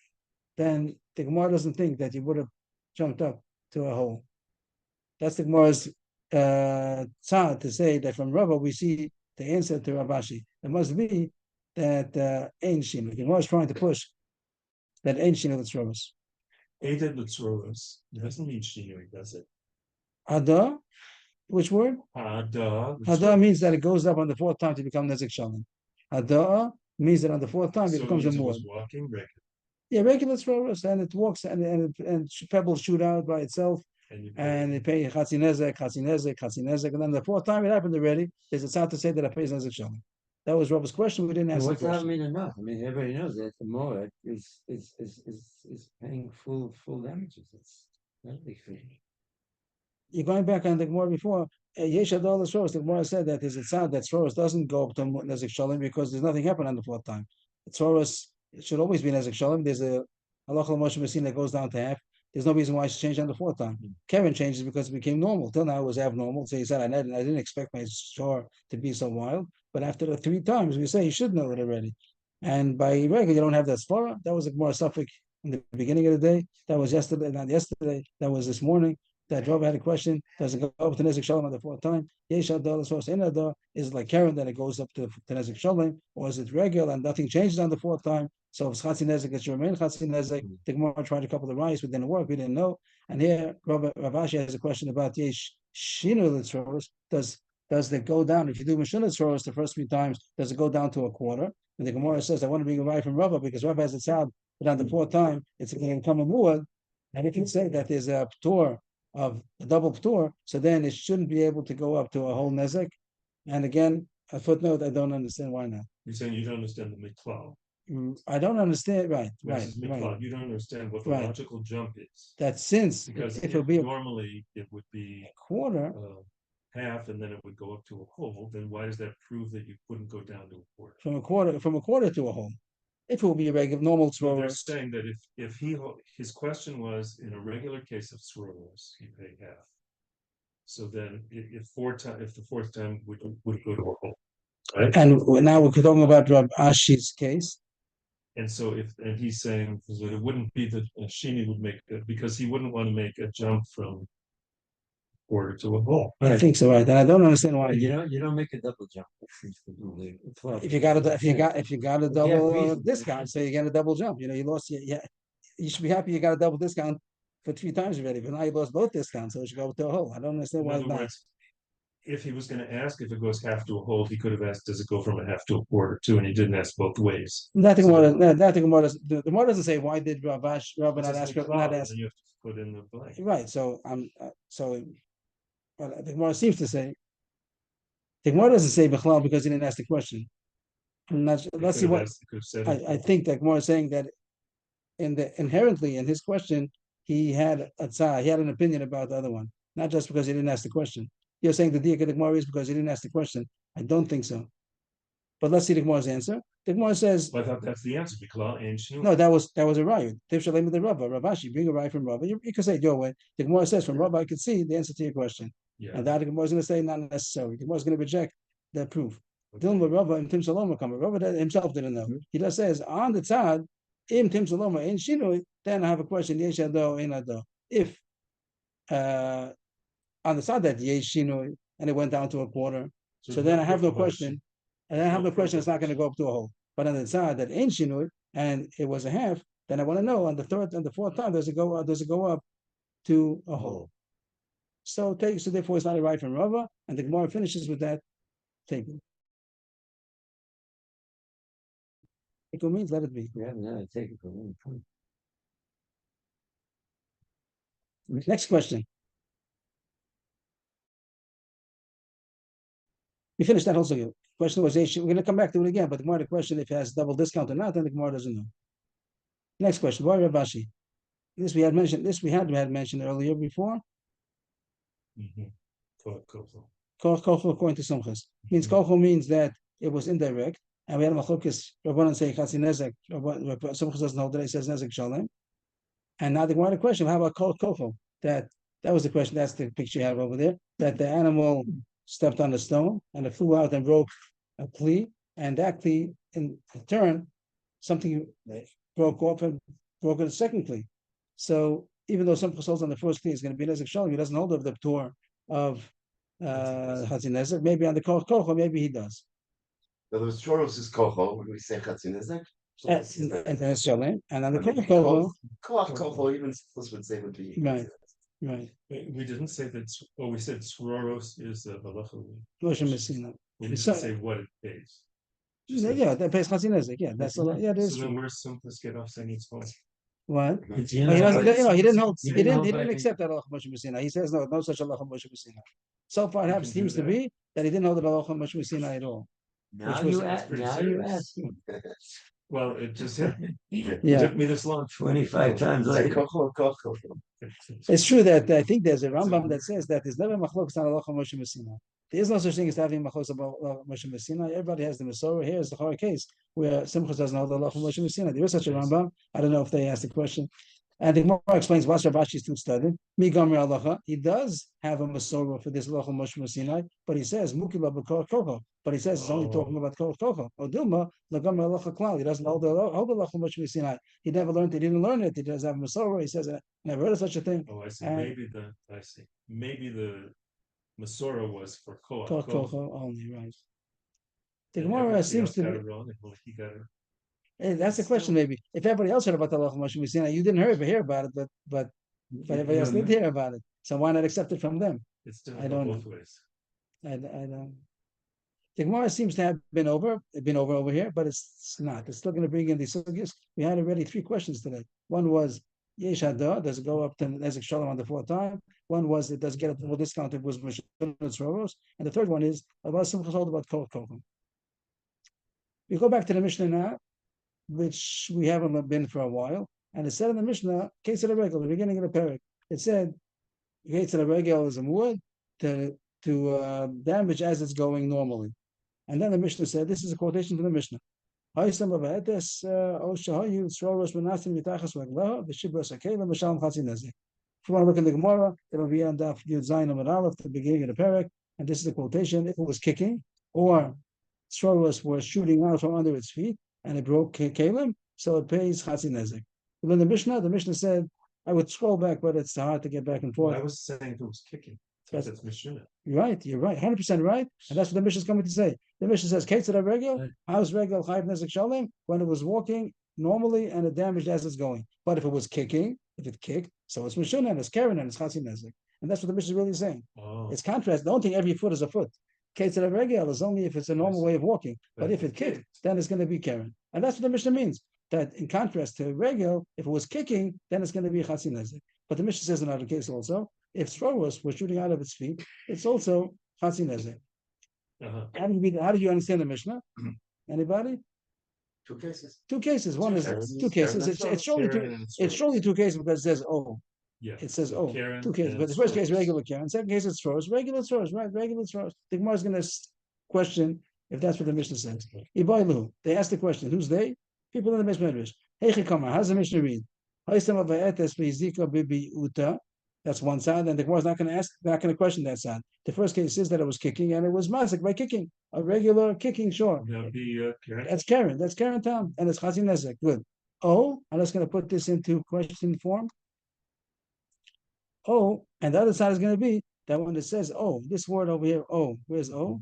then the Gemara doesn't think that you would have jumped up to a whole. That's the Gemara's tzad to say that from Rava we see the answer to Ravashi. It must be that Ein Shinu. The Gemara is trying to push that Ein Shinu L'tzrovos. Eited L'tzrovos. It doesn't mean Shinu, does it? Hada, which word? Hada means that it goes up on the fourth time to become Nezek Shalom. Hada means that on the fourth time it becomes a more. Walking regular. Yeah, regular Tzrovos, and it walks and pebbles shoot out by itself. And they pay Chatzi Nezek, and then the fourth time it happened already. There's a tzad to say that it pays Nezek Shalom. That was Rob's question. We didn't answer. What's that mean enough? I mean, everybody knows that the Moed is paying full damages. It's not a big thing. You're going back on the Gemara before. Yeshad all the Tzrovos. The Gemara said that there's a tzad that Tzrovos doesn't go up to Nezek Shalom because there's nothing happened on the fourth time. Tzrovos it should always be Nezek Shalom. There's a halacha Moshe Messina that goes down to half. There's no reason why it should change on the fourth time. Karen changes because it became normal. Till now it was abnormal. So he said, I didn't expect my shore to be so wild. But after the three times, we say you should know it already. And by regular, you don't have that svara. That was a more suffix in the beginning of the day. That was yesterday, not yesterday. That was this morning. That Rob had a question. Does it go up to Nezek Shalom on the fourth time? Yeshad Dal Source Inada is like Karen that it goes up to Nezek Shalom, or is it regular and nothing changes on the fourth time? So if it's Chatzi Nezek, it should remain Chatzi Nezek. The Gemara tried a couple of rice, but didn't work. We didn't know. And here, Ravashi has a question about Yesh Shinu Litzros. Does it go down? If you do Mishun Litzros the first 3 times, does it go down to a quarter? And the Gemara says, I want to bring a right from Rava because Rava has it sound, but on the fourth time, it's going to become a muad. And if you say that there's a p'tor of a double p'tor, so then it shouldn't be able to go up to a whole nezek. And again, a footnote, I don't understand why not. You're saying you don't understand the miklal. I don't understand, right. You don't understand what the logical jump is. That since because if it would be normally it would be a quarter, half, and then it would go up to a whole, then why does that prove that you wouldn't go down to a quarter? From a quarter to a whole. If it will be a regular normal tzroros. They're saying that if his question was in a regular case of tzroros, he paid half. So then if the fourth time would go to a whole. Right? And now we're talking about Rab Ashi's case. And so and he's saying that it wouldn't be that Shini would make it because he wouldn't want to make a jump from quarter to a whole. Right. I think so, right? And I don't understand why you don't make a double jump. If you got a double discount, so you get a double jump. You lost you should be happy you got a double discount for 3 times already, but now you lost both discounts, so it should go to a whole. I don't understand why it's not. If he was going to ask if it goes half to a whole, he could have asked, does it go from a half to a quarter too? And he didn't ask both ways. The Gemara doesn't say why did Rabbi not ask. You have to put in the blank. Right. So the Gemara seems to say the Gemara doesn't say Bechlal because he didn't ask the question. Let's see what I think that Gemara is saying that inherently in his question he had an opinion about the other one, not just because he didn't ask the question. You're saying the Diak of the Gemara is because he didn't ask the question. I don't think so. But let's see the Gemara's answer. The Gemara says, I thought that's the answer. No, that was a riot. The Rava. Ravashi, bring a riot from Rava. You can say it your way. The Gemara says from Rava, I could see the answer to your question. Yeah. And that the Gemara is going to say not necessary. The Gemara is going to reject that proof. Dealing with Rava and Tim Shalom Kamma. Rava himself didn't know. He just says on the tzad, im Tim Shalom in Shinui, then I have a question. Yesh Ado in Ado. If on the side that Yesh Shinui and it went down to a quarter. So then I have no Well, question, and I have no question. It's not going to go up to a hole. But on the side that ain't shinui and it was a half, then I want to know on the third and the fourth time does it go up to a hole? So therefore it's not a right from Rava, and the Gemara finishes with that table. It means let it be. We haven't had a take it for a long time. Next question. We finished that also. Question was, we're going to come back to it again, but the Gemara question if it has double discount or not, then the Gemara doesn't know. Next question. Why Rav Ashi? This we had mentioned. This we had mentioned earlier before. Kochel according to Sumchas means kochel means that it was indirect, and we had machlokes. Rabbanan say chatzi nezek. Sumchas doesn't hold that. He says nezek shalem. And now the Gemara question: how about kochel? That was the question. That's the picture you have over there. That the animal stepped on a stone and it flew out and broke a kli, and that kli in turn something broke off and broke a second kli. So even though some holds on the first kli is going to be nezek shalom, he doesn't hold of the tour of chatzi nezek. Maybe on the kochel, maybe he does. So the Shoros is kocho when we say chatzinezek. And then it's shalom, and on the kochel, Kocho, even Spus would say would be right. Right. We didn't say that. Well, we said Swaros is a halacha. Moshe Messina. We didn't say what it pays. Yeah, that pays chatzi nezek. Yeah, that's a yeah. That is So then true. where's Simchas get off saying it's false? What? But He didn't hold. He didn't hold accept that halacha Moshe Messina. He says no such halacha Moshe Messina. So far, it seems to be that he didn't hold the halacha Moshe Messina at all. Now was- you ask. Now you ask. Well, it just hit me. It Yeah, took me this long. 25 times It's like later. kocho. it's true that I think there's a Rambam that says that there's never machlokes on halacha Moshe Messina. There is no such thing as having machlokes about Moshe Messina. Everybody has the Masorah. Here is the hard case where Simchas doesn't hold the halacha Moshe Messina. There is such a Rambam. I don't know if they asked the question. And the Gemara explains what's Rav Ashi's two studied. Mi Gomer halacha. He does have a Masorah for this halacha Moshe Messina, but he says Mukila b'kol kocho. But he says it's only talking about kol kocho. Odilma lagomer halacha klal. He doesn't hold the halacha Moshe Messina. He never learned it. He didn't learn it. He doesn't have a Masorah. He says I never heard of such a thing. Oh, I see. And- Maybe the Masorah was for Kol Koach. kocho only, right? The And Gemara everybody seems else to got be. it wrong, and he got it. That's the question, maybe. If everybody else heard about the halacha Moshe Messina, you didn't hear about it, but everybody else did hear about it. So why not accept it from them? It's I difficult don't both ways. I don't. The Gemara seems to have been over here, but it's not. It's still going to bring in these sugyas. We had already 3 questions today. One was Yesh Hada, does it go up to Nezek Shalom on the 4th time? One was it does get a full discount if it was Mishloach Rovos, and the third one is about Simchas hold about Kol Kochim. We go back to the Mishnah now, which we haven't been for a while, and it said in the Mishnah, case of the regular, the beginning of the parak, it said case of the regular is a muad to damage as it's going normally. And then the Mishnah said, this is a quotation from the Mishnah. If you want to look in the Gemara, it'll be on Daf Yud Zayin Amud Aleph, the beginning of the parak, and this is the quotation. If it was kicking, or Sroros was shooting out from under its feet, and it broke Kalim, so it pays Chatzi Nezek. But in the Mishnah said, I would scroll back, but it's hard to get back and forth. I was saying it was kicking. That's Mishnah. You're right, 100% right. And that's what the Mishnah is coming to say. The Mishnah says, Kate said regular, how's regular Chayiv Nezek Shalem? When it was walking normally and it damaged as it's going. But if it was kicking, if it kicked, so it's Mishnah and it's Karen and it's Chatzi Nezek. And that's what the Mishnah is really saying. Oh. It's contrast. Don't think every foot is a foot. Kate said regular is only if it's a normal way of walking. But if it kicked, then it's going to be Karen. And that's what the Mishnah means. That in contrast to regular, if it was kicking, then it's going to be Chatzi Nezek. But the Mishnah says in another case also, if Sroros was shooting out of its feet, it's also Chatzi Nezek. How did you understand the Mishnah? Anybody? 2 cases. 2 cases. One is 2 cases. It's surely 2. It's surely 2 cases because it says oh. Yeah. It says so oh. Karen 2 cases. and But the first case Sroros. regular Karen. Second case it's Sroros. Regular Sroros. Right. Regular Sroros. The Gemara is going to question if that's what the Mishnah says. Ibailu. They asked the question. Who's they? People in the Mishnah. Hey Chikama. How's the Mishnah read? That's one side, and the Gemara is not going to question that side. The first case is that it was kicking, and it was mazik by kicking, a regular kicking, sure. That would be Karen. That's Karen. That's Karen Tom, and it's Chatzi Nezek. Good. Oh, I'm just going to put this into question form. Oh, and the other side is going to be that when it says oh, this word over here, oh, where's oh?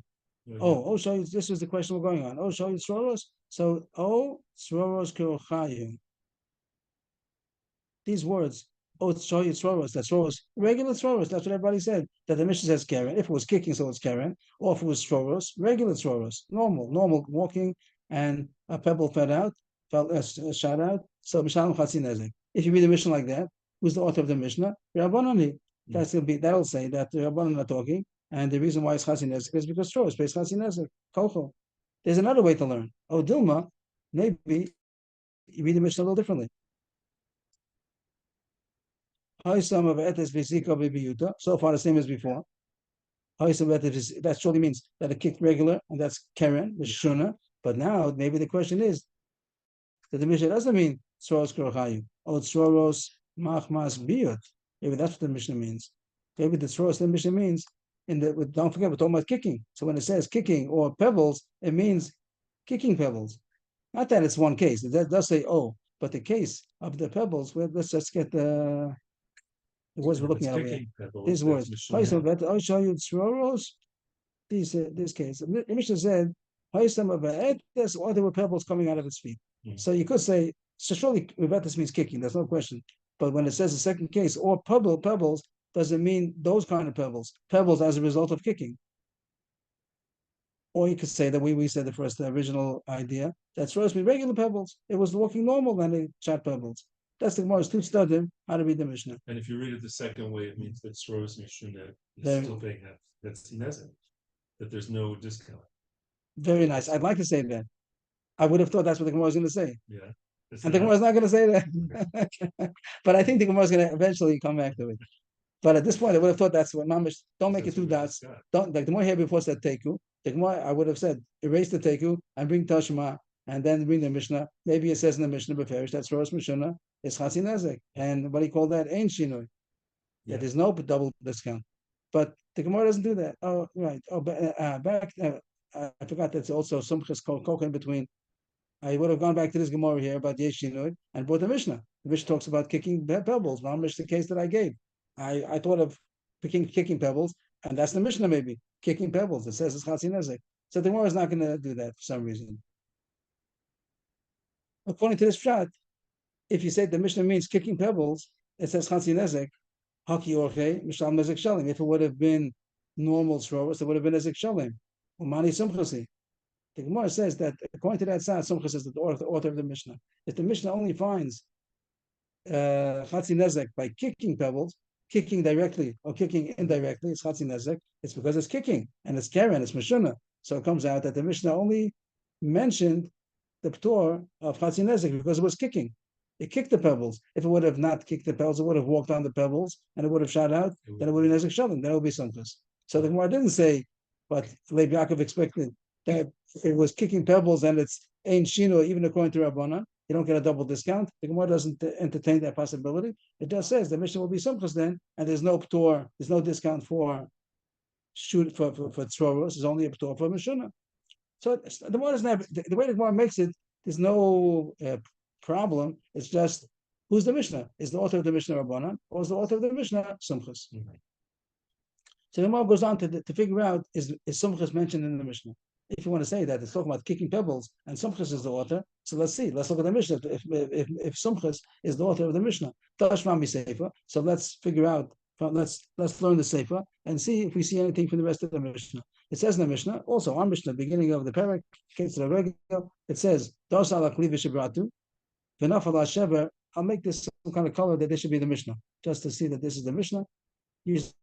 Oh, show you. This was the question we're going on. Oh, show you Sroros. So, Sroros Kirochayu. These words, show you Sroros. That's Sroros. Regular Sroros. That's what everybody said. That the Mishnah says Karen. If it was kicking, so it's Karen. Or if it was Sroros, regular Sroros. Normal walking, and a pebble shot out. So, Mishalom Chatzin Nezek. If you read the Mishnah like that, who's the author of the Mishnah? Rabbanani. That's gonna be. That'll say that the Rabbanan are talking. And the reason why it's Chatzin Nezek is because Sroros based Chatzin Nezek. Kocho. There's another way to learn. Oh, Dilma, maybe you read the Mishnah a little differently. So far, the same as before. That surely means that it kicked regular, and that's Karen, the Shuna. But now, maybe the question is that the Mishnah doesn't mean Sroros Korochayu. Oh, it's Sroros Machmas Biyot. Maybe that's what the Mishnah means. Maybe the Sroros the Mishnah means, don't forget, we're talking about kicking. So when it says kicking or pebbles, it means kicking pebbles. Not that it's one case. It does say, but the case of the pebbles, let's just get the words we're looking at over here. These words. I'll show you Sroros. This case. The Mishnah said, or there were pebbles coming out of its feet. So you could say, so surely this means kicking, there's no question. But when it says the second case, or pebbles, doesn't mean those kind of pebbles as a result of kicking. Or you could say that we said the original idea, that Sroros means regular pebbles. It was walking normal when they shot pebbles. That's the Gemara's two studim, how to read the Mishnah. And if you read it the second way, it means that Sroros Mishuna is still paying half. That's Tinezin. That there's no discount. Very nice. I'd like to say that. I would have thought that's what the Gemara was going to say. Yeah. And the Gemara is not going to say that. But I think the Gemara is going to eventually come back to it. But at this point, I would have thought that's what Mamish. Don't make it two dots. Don't like the more here before said Teku. The Gemara, I would have said erase the Teku and bring Tashma and then bring the Mishnah. Maybe it says in the Mishnah Beferish that's Sroros Mishuna is Chatzin Nezek. And what do you call that? Ain Shinoi. That there's no double discount. But the Gemara doesn't do that. Oh, right. Oh, back. I forgot that's also some Koch in between. I would have gone back to this Gemara here about Yeshinoi and brought the Mishnah. The Mishnah talks about kicking pebbles. Now, the case that I gave. I thought of kicking pebbles, and that's the Mishnah maybe. Kicking pebbles. It says it's Chatzin Nezek. So the Gemara is not going to do that for some reason. According to this shot, if you say the Mishnah means kicking pebbles, it says Chatzin Nezek. Haki Orche, Mishal Nezek Shalim. If it would have been normal Sroros, it would have been Nezek Shalim. Umani Sumchasi. The Gemara says that according to that side, Sumchas is the author of the Mishnah. If the Mishnah only finds Chatzin Nezek by kicking pebbles, kicking directly or kicking indirectly, it's Chatzin Nezek. It's because it's kicking and it's Karen, it's Mishuna. So it comes out that the Mishnah only mentioned the Ptor of Chatzin Nezek because it was kicking. It kicked the pebbles. If it would have not kicked the pebbles, it would have walked on the pebbles and it would have shot out. Then it would be Nezek Shalom. Then it would be Sumchas. So the Gemara didn't say, but Leib Yaakov expected that it was kicking pebbles and it's Ein Shino, even according to Rabbanan. You don't get a double discount. The Gemara doesn't entertain that possibility. It just says the Mishnah will be Sumchas then, and there's no Ptor, there's no discount for Tzroros. There's only a Ptor for Mishuna. So the Gemara doesn't have, the way the Gemara makes it, there's no problem. It's just who's the Mishnah? Is the author of the Mishnah Rabbanan, or is the author of the Mishnah Sumchas? So the Gemara goes on to figure out is Sumchas mentioned in the Mishnah. If you want to say that it's talking about kicking pebbles and Sumchas is the author, so let's see. Let's look at the Mishnah. If Sumchas is the author of the Mishnah, Tashmami Sefer. So let's figure out. Let's learn the Sefer and see if we see anything from the rest of the Mishnah. It says in the Mishnah, also on Mishnah, beginning of the parak, it says Das ala kli v'shebratu v'nafal shever. I'll make this some kind of color that this should be the Mishnah, just to see that this is the Mishnah. Usually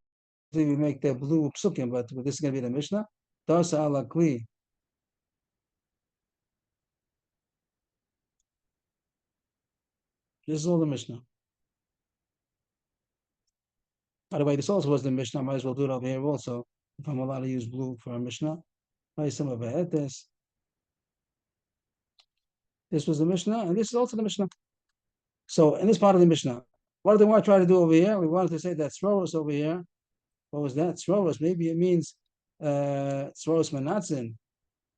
we make the blue psukim, but this is going to be the Mishnah. Das ala kli. This is all the Mishnah. By the way, this also was the Mishnah. I might as well do it over here also, if I'm allowed to use blue for a Mishnah. This was the Mishnah, and this is also the Mishnah. So, in this part of the Mishnah, what do they want to try to do over here? We wanted to say that Sroros over here. What was that? Sroros. Maybe it means Sroros Manatzin.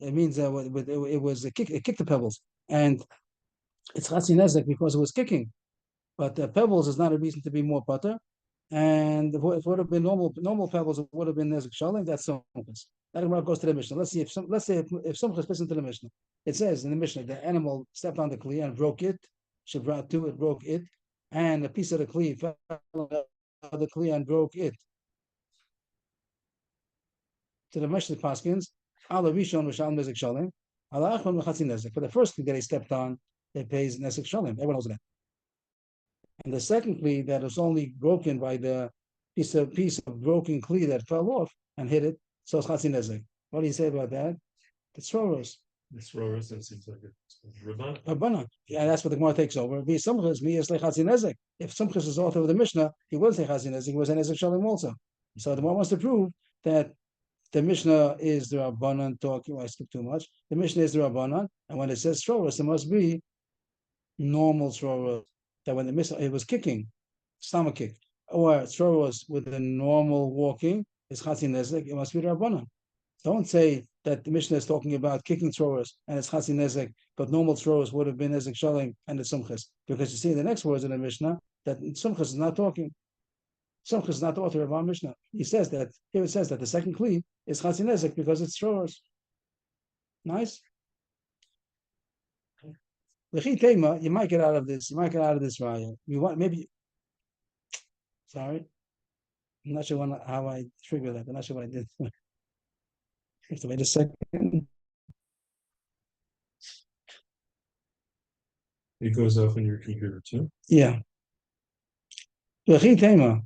It means it was a kick. It kicked the pebbles, and it's Chatzin Nezek because it was kicking. But pebbles is not a reason to be more butter. And if it would have been normal pebbles, it would have been Nezek Shalim. That's Sumchas. That Gemara goes to the Mishnah. Let's say if Sumchas fits into the Mishnah, it says in the Mishnah the animal stepped on the kli and broke it. She brought to it, broke it, and a piece of the kli fell on the kli and broke it. To the Mishnah Paskins, Allah Rishon Rishon Nezek Shalem, Allah Achon Mechatzin Nezek. For the first kli that he stepped on, it pays Nezek Shalem. Everyone knows that. And the second kli that was only broken by the piece of broken kli that fell off and hit it, so it's Chatzin Nezek. What do you say about that? It's Roros. It's Roros, that seems like it's Rabban. Rabbanan. Yeah, that's what the Gemara takes over. If Sumchas is author of the Mishnah, he will say Chatzin Nezek, he was a Nezek Shalem also. So the Gemara wants to prove that the Mishnah is the Rabbanan talking. I speak too much. The Mishnah is the Rabbanan, and when it says Roros, it must be normal Roros. That when the Mishnah it was kicking, stomach kick, or Roros with the normal walking is Chatzin Nezek, it must be the Rabbanan. Don't say that the Mishnah is talking about kicking throwers and it's Chatzin Nezek, but normal throwers would have been Nezek Shalem and it's Sumchas. Because you see in the next words in the Mishnah that Sumchas is not talking. Sumchas is not the author of our Mishnah. He says that, here it says that the second kli is Chatzin Nezek because it's throwers. Nice? L'chi tema, you might get out of this. You might get out of this raya. You want maybe. Sorry, I'm not sure how I triggered that. I'm not sure what I did. Have to wait a second. It goes off in your computer too. Yeah. L'chi tema.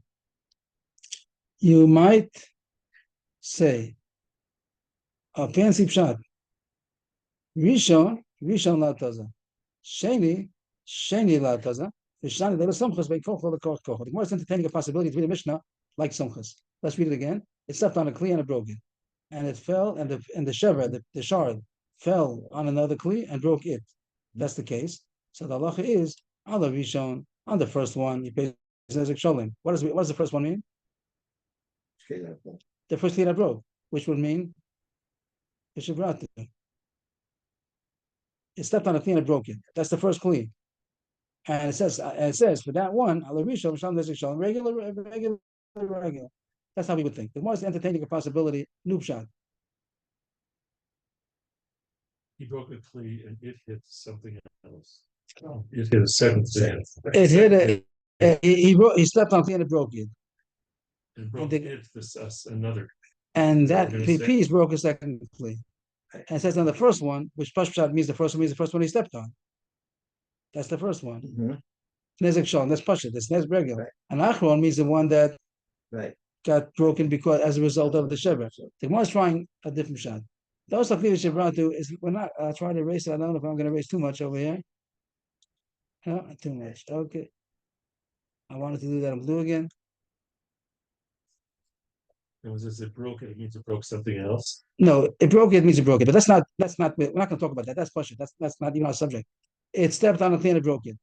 You might say a fancy pshat. Rishon la taza. Sheni la taza. V'shani there is Sumchas by kochol the koch koch. The Gemara is entertaining a possibility to read the Mishnah like Sumchas. Let's read it again. It stepped on a kli and it broke it, and it fell, and the shever, the shard, fell on another kli and broke it. That's the case. So the halacha is on the Rishon, on the first one, you pay Nezek Shalem. What does the first one mean? The first kli that broke, which would mean it should brought it. It stepped on a kli and it broke it. That's the first kli. And it says for that one, regular. That's how we would think. The more is entertaining a possibility, noob shot. He broke a kli and it hit something else. It hit a seventh thing. It hit it. He stepped on kli and it broke it. And broke another. And that piece broke a second kli. And it says on the first one, which pashpshat means the first one he stepped on. That's the first one. Nezek Shalom, that's Pashat, that's Nezek regular. Right. And Achron means the one that got broken because as a result of the Shever. The Gemara is trying a different shot. Those of you Shevratu is we're not trying to erase it. I don't know if I'm going to erase too much over here. No, too much. Okay. I wanted to do that. I'm doing again. It was as it broke it means it broke something else. No, it broke it means it broke it, but that's not we're not going to talk about that. That's Pashat. That's not even our subject. It stepped on a kli and it broke it.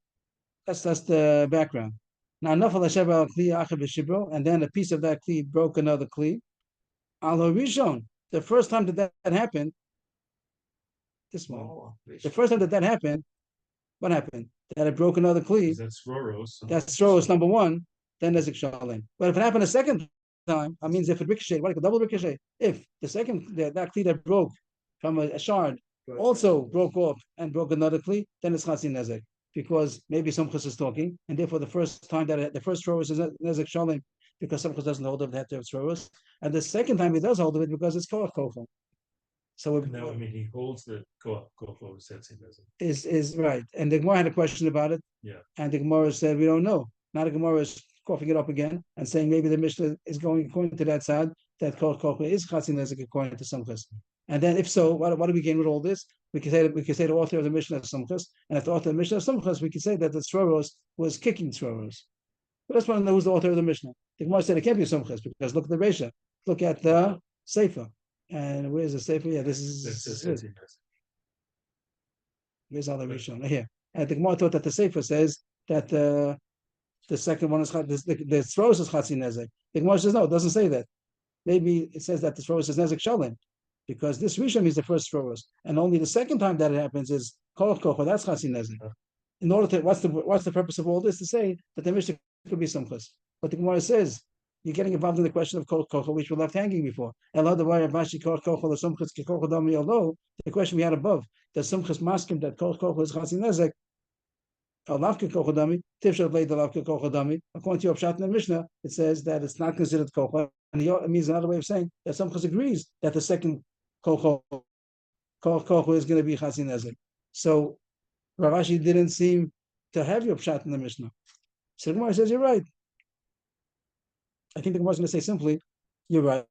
That's the background. Now, nafal hashever al kli acher b'shibro, and then a piece of that kli broke another kli. Al rishon, the first time that happened, this one, the first time that happened, what happened? That it broke another kli. That's Roros. That's Roros number one. Then there's a shalem. But if it happened a second time, that means if it ricocheted, what do you call double ricochet? If the second that kli that broke from a shard also broke off and broke another kli, then it's Chatzin Nezek. Because maybe Sumchas is talking, and therefore the first time that the first Roros is Nezek Shalem, because Sumchas doesn't hold of that to have Roros, and the second time he does hold of it because it's Koach Kochel. So now, I mean, he holds the Koach Kochel sense he doesn't. Is right, and the Gemara had a question about it. Yeah, and the Gemara said we don't know. Now the Gemara is coughing it up again and saying maybe the Mishnah is going according to that side that Koach Kochel is Chatzin Nezek according to Sumchas. And then, if so, what do we gain with all this? We can say the author of the Mishnah is Sumchas, and if the author of the Mishnah is Sumchas, we can say that the Tzroros was kicking Tzroros. But let's want to know who's the author of the Mishnah. The Gemara said it can't be Sumchas because look at the Reisha, look at the Sefer, and where's the Sefer? Yeah, this is. Where's all the Reisha? Here, and the Gemara thought that the Sefer says that the second one is the Tzroros is Chatzin Nezek. The Gemara says no, it doesn't say that. Maybe it says that the Tzroros is Nezek Shalem. Because this Rishon means the first Tzroros, and only the second time that it happens is Koach Kochel. That's Chatzin Nezek. In order to, what's the purpose of all this? To say that the Mishnah could be Sumchas. But the Gemara says you're getting involved in the question of kol kochel, which we left hanging before. The question we had above, does Sumchas maskim that kol kochel is chatzin nezek? According to your pshat in the Mishnah, it says that it's not considered kochel, and it means another way of saying that Sumchas agrees that the second kochel is going to be chatzin nezek. So Rav Ashi didn't seem to have your pshat in the Mishnah. So the Gemara says you're right. I think the Gemara is going to say simply, you're right.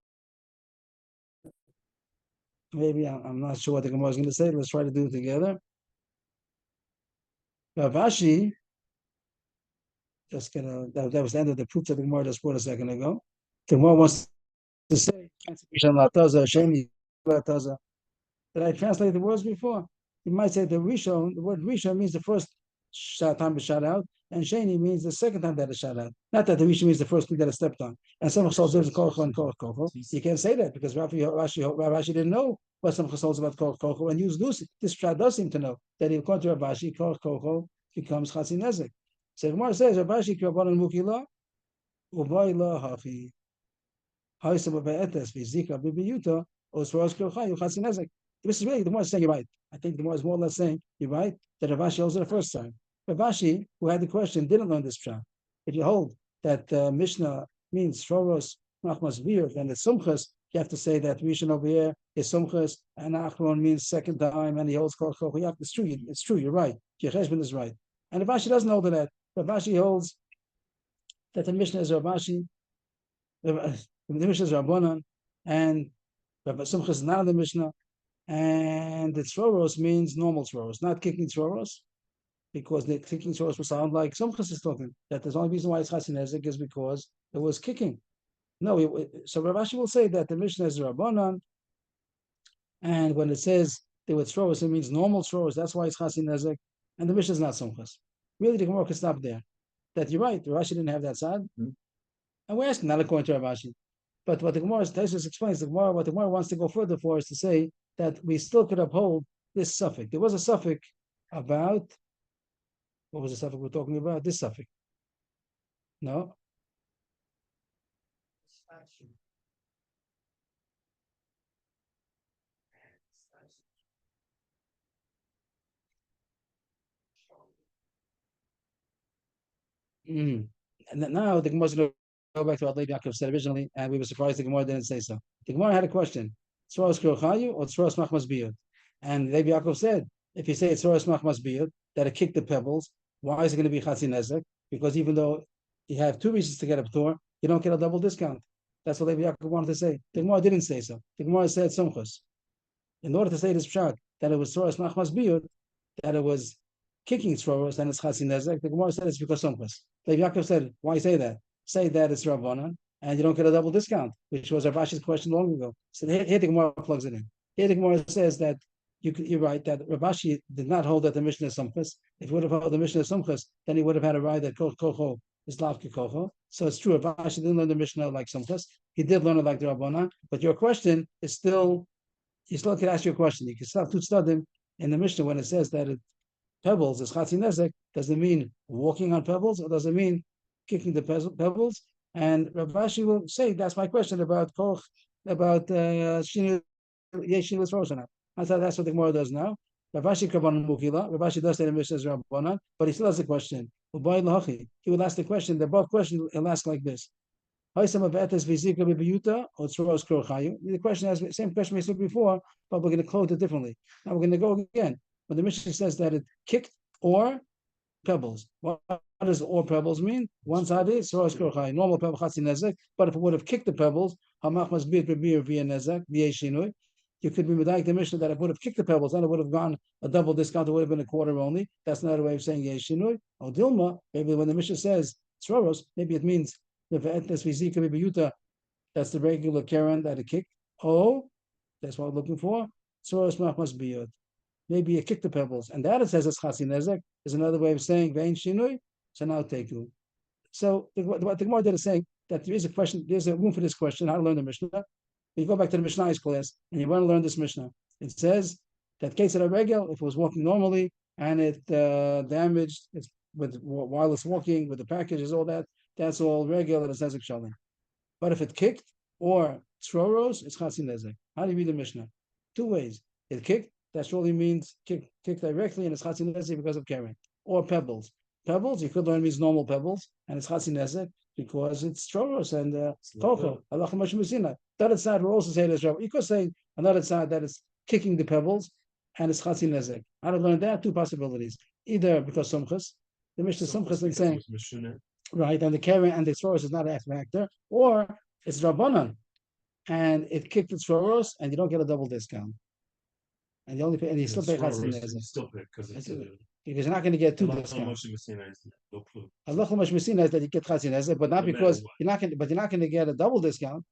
Maybe I'm not sure what the Gemara is going to say. Let's try to do it together. Rav Ashi, that was the end of the proof that the Gemara just brought a second ago. The Gemara wants to say, did I translate the words before? You might say the word Rishon means the first time it's shot out, and Sheni means the second time that it's shot out. Not that the Rishon means the first thing that is stepped on. And some holds there's Kochel and Kochel. You can't say that because Rav Ashi didn't know what some holds about Kochel and used this shot does seem to know that according to Rav Ashi, Kochel becomes Chatzin Nezek. So Gemara says Rav Ashi K'Rabbanan Mukila Ubayla Hafi Haisam Be'etes V'Zika B'Biyuta Osros K'Chayu Chatzin Nezek. This is really the Gemara saying you're right. I think the Gemara is more or less saying you're right that Rav Ashi holds it the first time. Rav Ashi, who had the question, didn't learn this pshat. If you hold that Mishnah means Shvoros Machmas Bir, then it's Sumchas, you have to say that Rishon over here is Sumchas, and Achron means second time, and he holds Kol Kochel. It's true, you're right. Your husband is right. And Rav Ashi doesn't hold that. Rav Ashi holds that the Mishnah is Rav Ashi, the Mishnah is Rabbanan, and Rav Sumchas is not in the Mishnah. And the tzroros means normal tzroros, not kicking tzroros, because the kicking tzroros will sound like Sumchas is talking. That the only reason why it's chatzin nezek is because it was kicking. No, so Rav Ashi will say that the Mishnah is Rabbanan, and when it says they were tzroros, it means normal tzroros. That's why it's chatzin nezek, and the Mishnah is not Sumchas. Really, the Gemara can stop there. That you're right. Rav Ashi didn't have that side, and we're asking not according to Rav Ashi. But what the Gemara explains, what the Gemara wants to go further for is to say that we still could uphold this suffix. There was a suffix about, what was the suffix we're talking about? This suffix. No? And now the Gemara is going to go back to what Levi Yaakov said originally, and we were surprised the Gemara didn't say so. The Gemara had a question. Tzroros K'Chayu or Tzroros Machmas Biyud? And Levi Yaakov said, if you say it's Tzroros Machmas Biyud, that it kicked the pebbles, why is it going to be Chatzin Nezek? Because even though you have two reasons to get a P'tor, you don't get a double discount. That's what Levi Yaakov wanted to say. The Gemara didn't say so. The Gemara said Sumchos. In order to say this pshat, that it was Tzroros Machmas Biyud, that it was kicking Tzroros, and it's Chatzin Nezek, the Gemara said it's because Sumchos. Levi Yaakov said, why say that? Say that it's Rabbanan, and you don't get a double discount, which was Rav Ashi's question long ago. So here the Gemara plugs it in. Here the Gemara says that you're right, that Rav Ashi did not hold that the Mishnah is Sumchas. If he would have held the Mishnah is Sumchas, then he would have had a right that Kocho is Lavke Kocho. So it's true, Rav Ashi didn't learn the Mishnah like Sumchas. He did learn it like the Rabbanan, but your question is still, you still can ask your question. You can still have to study in the Mishnah when it says that pebbles is Chatzin Nezek. Does it mean walking on pebbles, or does it mean kicking the pebbles? And Rav Ashi will say, that's my question about Koch, about Shinu Yeshilas Roshanah. I thought that's what the Gemara does now. Rav Ashi K'Rabbanan Mukila. Rav Ashi does say the Mishnah is Rabbanan, but he still has a question. He will ask the question, they're both questions, he'll ask like this. The question has the same question we said before, but we're going to close it differently. Now we're going to go again. When the Mishnah says that it kicked or pebbles, what does or pebbles mean? One side is normal pebble chatzin nezek, but if it would have kicked the pebbles, hamachmas bit via nezek via shinui, you could be medayik the Mishnah that if it would have kicked the pebbles, then it would have gone a double discount. It would have been a quarter only. That's another way of saying shinui. Or dilma, maybe when the Mishnah says tzroros, maybe it means the ve'etnes vizika b'yuta. That's the regular keren that it kicked. Oh, that's what we're looking for. Tzroros machmas biyud. Maybe it kicked the pebbles, and that it says it's chatzin nezek is another way of saying vein shinui. So now take you. So what the Gemara did is saying that there is a question, there's a room for this question, how to learn the Mishnah. You go back to the Mishnah's class and you want to learn this Mishnah. It says that case of a regel, if it was walking normally and it damaged while it's walking with the packages, all that, that's all regel and it says shalim. But if it kicked or Tzroros, it's Chatzin Nezek. How do you read the Mishnah? Two ways. It kicked, that surely means kick directly, and it's Chatzin Nezek because of Karen. Or pebbles. Pebbles, you could learn means normal pebbles, and it's Chatzin Nezek because it's Tzroros and Koko. Allah Mesina. The other side, we're also saying this. You could say another side that it's kicking the pebbles, and it's Chatzin Nezek. How to learn that? Two possibilities. Either because Sumchus, the Mishnah Sumchus is saying, right, and the Karen and the Tzroros is not an factor, or it's Rabbanan, and it kicked the Tzroros, and you don't get a double discount. And you only pay, and you still pay Chatzin Nezek. Still pay because you're not going to get two discounts. Allah Messina is that you get Chatzin Nezek, but not because you're not going to get a double discount.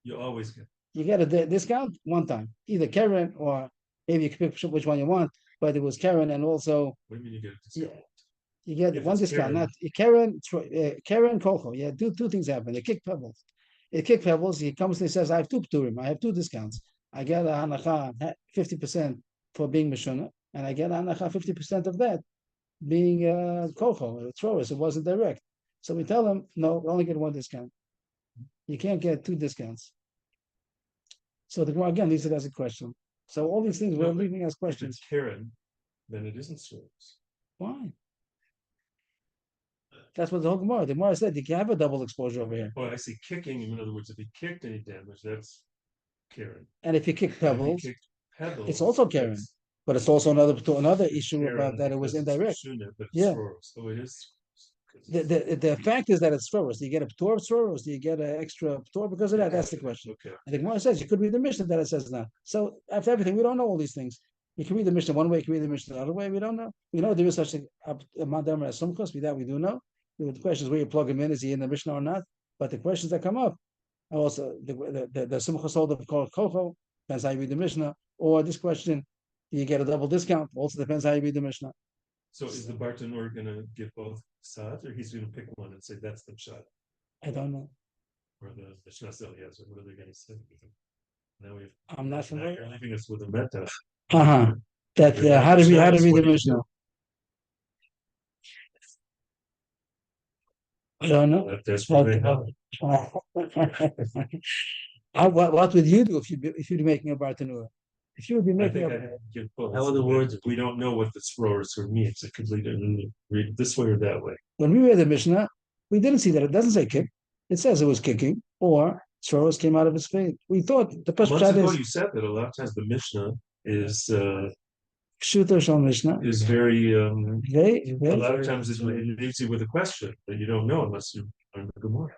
You always get. You get a discount one time, either Karen or maybe you can pick which one you want. But it was Karen, and also. What do you mean you get a discount? You get one discount, not Karen Koko. Yeah, two things happen. They kick pebbles. It kick pebbles. He comes and he says, "I have two pturim. I have two discounts. I get a hanacha 50% for being mishuna, and I get a hanacha 50% of that being Koko. Tzroros. It wasn't direct. So we tell him, no, we only get one discount. You can't get two discounts. So the Gemara again leaves it as a question. So all these things we're leaving as questions. If it's Karen, then it isn't Tzroros. Why? That's what the whole Gemara. The Gemara said you can have a double exposure over here. Oh, I see kicking. In other words, if he kicked any damage, that's Karen. And if you kick pebbles, Pebbles, it's also Karen. But it's also another issue about that it was indirect. Yeah. So it is. The fact is that it's Tzroros. Do you get a Ptor of Tzroros? Do you get an extra Ptor because of that? That's the question. Okay. And the Gemara says you could read the Mishnah that it says that. So after everything, we don't know all these things. You can read the Mishnah one way, you can read the Mishnah the other way. We don't know. We know there is such a Mandamar as Sumchos. That we do know. The question is where you plug him in. Is he in the Mishnah or not? But the questions that come up are also the Sumchos hold of Koko. Depends how you read the Mishnah. Or this question, do you get a double discount? Also depends how you read the Mishnah. So is the Bartanur going to give both sides, or he's going to pick one and say that's the shot? I don't know. Or the Shnasel, yes, or what are they going to say? Now I'm not familiar. You're leaving us with a meta. That how to read the Mishnah? I don't know. That's what they know. What would you do if you'd be making a Bartanur? If you would be making how are the words? We don't know what the Tzroros means. It could read this way or that way. When we read the Mishnah, we didn't see that. It doesn't say kick. It says it was kicking, or Tzroros came out of his feet. We thought the first months ago you said that a lot of times the Mishnah is Pshuto Shal Mishnah is very a lot of times it leaves you with a question that you don't know unless you learn the Gemara.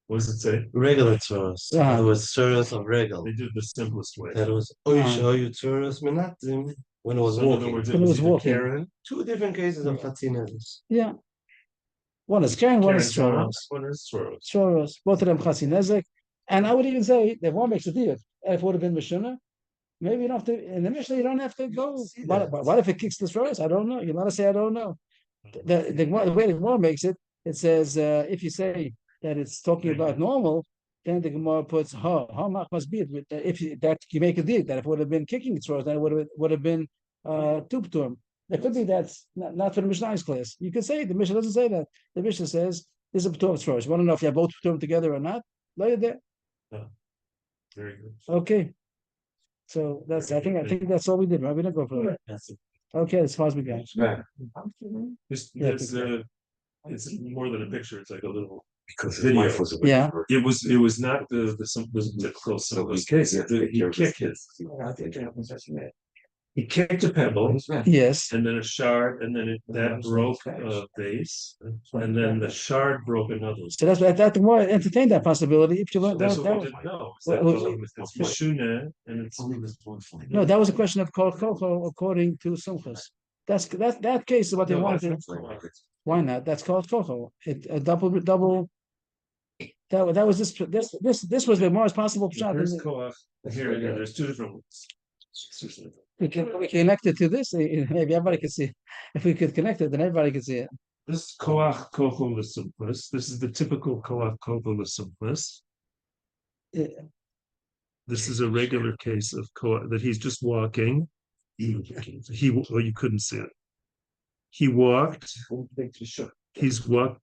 What does it say? Regular Tzroros. It was Tzroros of regal. They did the simplest way. That was Oishoyu Tzroros Menatim when it was So in walking. other words, When it was walking. Karen, Two different cases of Chatzinezis. Yeah. One is Karen, one is Tzroros. One is Tzroros. Tzroros. Both of them Chatzin Nezek. And I would even say that one makes a deal. If it would have been Mishnah, maybe you don't have to, in the Mishnah, you don't have to go. What if it kicks the Tzroros? I don't know. You want to say, I don't know. The way the Gemara makes it, it says, if you say that it's talking about normal, then the Gemara puts, must be it. If you make a deal, that if it would have been kicking the Tzroros, then it would have been Tupturm. It could be that's not for the Mishnah's class. You could say the Mishnah doesn't say that. The Mishnah says this is a Ptur of Tzroros. You want to know if you have both Pturim together or not? Lay it there. Very good. Okay. So I think that's all we did, right? We didn't go for it. Okay, as far as we got. It's more than a picture. It's like a little Because video. his wife was Yeah. It was not the typical simplest case. He kicked a pebble, Yes. and then a shard, and then that broke a vase, and then the shard broke another. So that's the more entertain that possibility. If you learn That's that, what we didn't know. It's Mishuna, and it's no, that was a question of Kol according to Sumchus. That case is what they wanted. Why not? That's called Koko. A double. That was this was the most possible shot. Here's Koach. Here, there's two different ones. We connect it to this. Maybe everybody can see. If we could connect it, then everybody can see it. This is Koach Koko the simplest. This is the typical Koach Koko the simplest. Yeah. This is a regular case of Koach that he's just walking. You couldn't see it. He walked. He's walked.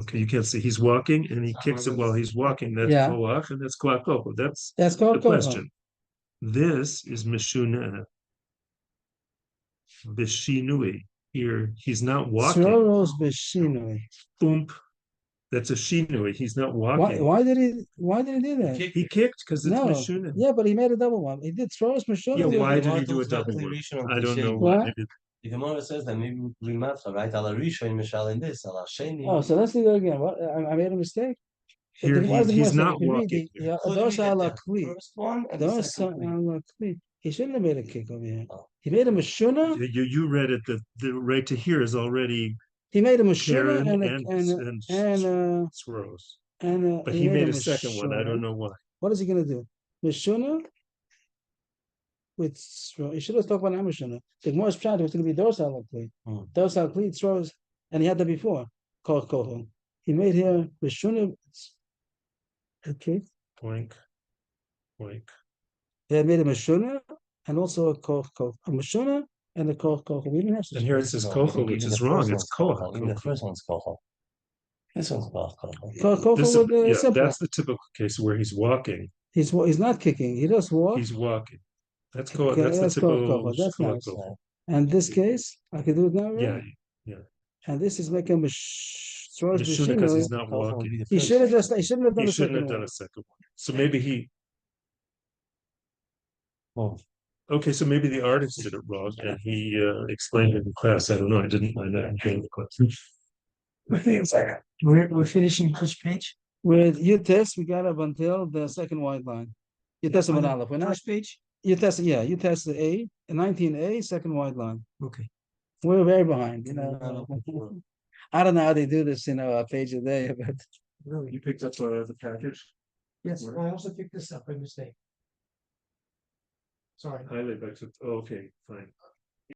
Okay, you can't see, he's walking and he kicks it while he's walking, that's Yeah. koach, and that's koach, that's That's the called question. This is mishuna bishinui. Here, he's not walking. Sroros b'shinui. Boom. That's a shinui. He's not walking. Why did he do that? He kicked because it's No. mishuna. Yeah, but he made a double one. He did Sroros b'shinui. Yeah, why did he Gemara do a talks double about one? Rishon and I don't know Klishay. why. What? The Gemara says that maybe we map right? Ala Rishon Mishal in this, Ala Sheni. Oh, so let's do that again. What? I made a mistake. Here, he's not You can read walking. the Could Dos read it ala the kli. first one and the Dos second one. ala kli. He shouldn't have made a kick over here. Oh. He made a mashuna. You read it, the right to here is already He made a mashuna Karen and Sroros. and But he made a second one. I don't know why. What is he gonna do? Mashuna with he should have talked about Amashuna. The Gemara is trying to, it's gonna be Dos ala kli. Dos ala kli throws, and he had that before. Koch. He made here mashuna. Okay. Boink. They had made a mashuna and also a koch, a mashuna and a koch. We didn't have And here it says kocho, which is wrong. It's koach. Even the first one's Koho. This one's Koho. koch This with is, yeah, simple. that's the typical case where he's walking. He's not kicking. He just walks. He's walking. That's Okay, called. That's the that's typical. koch. That's koach. nice. And this case, I can do it now, right? Yeah. And this is making a throws Mishuna because he's machine. not walking. He should have just. He shouldn't have done He a shouldn't second have done one. a second one. So maybe he. Oh. Okay, so maybe the artist did it wrong, and he explained it in class. I don't know. I didn't find that during the class. We're finishing which page? With you test, we got up until the second white line. You test them On with the Aleph. We're not. First page? You test, yeah. You test the A, 19A, second white line. Okay. We're very behind. You know. I don't know how they do this, a page a day, but No, you picked up the package. Yes, I also picked this up by mistake. Sorry. I live back to. Oh, okay, fine.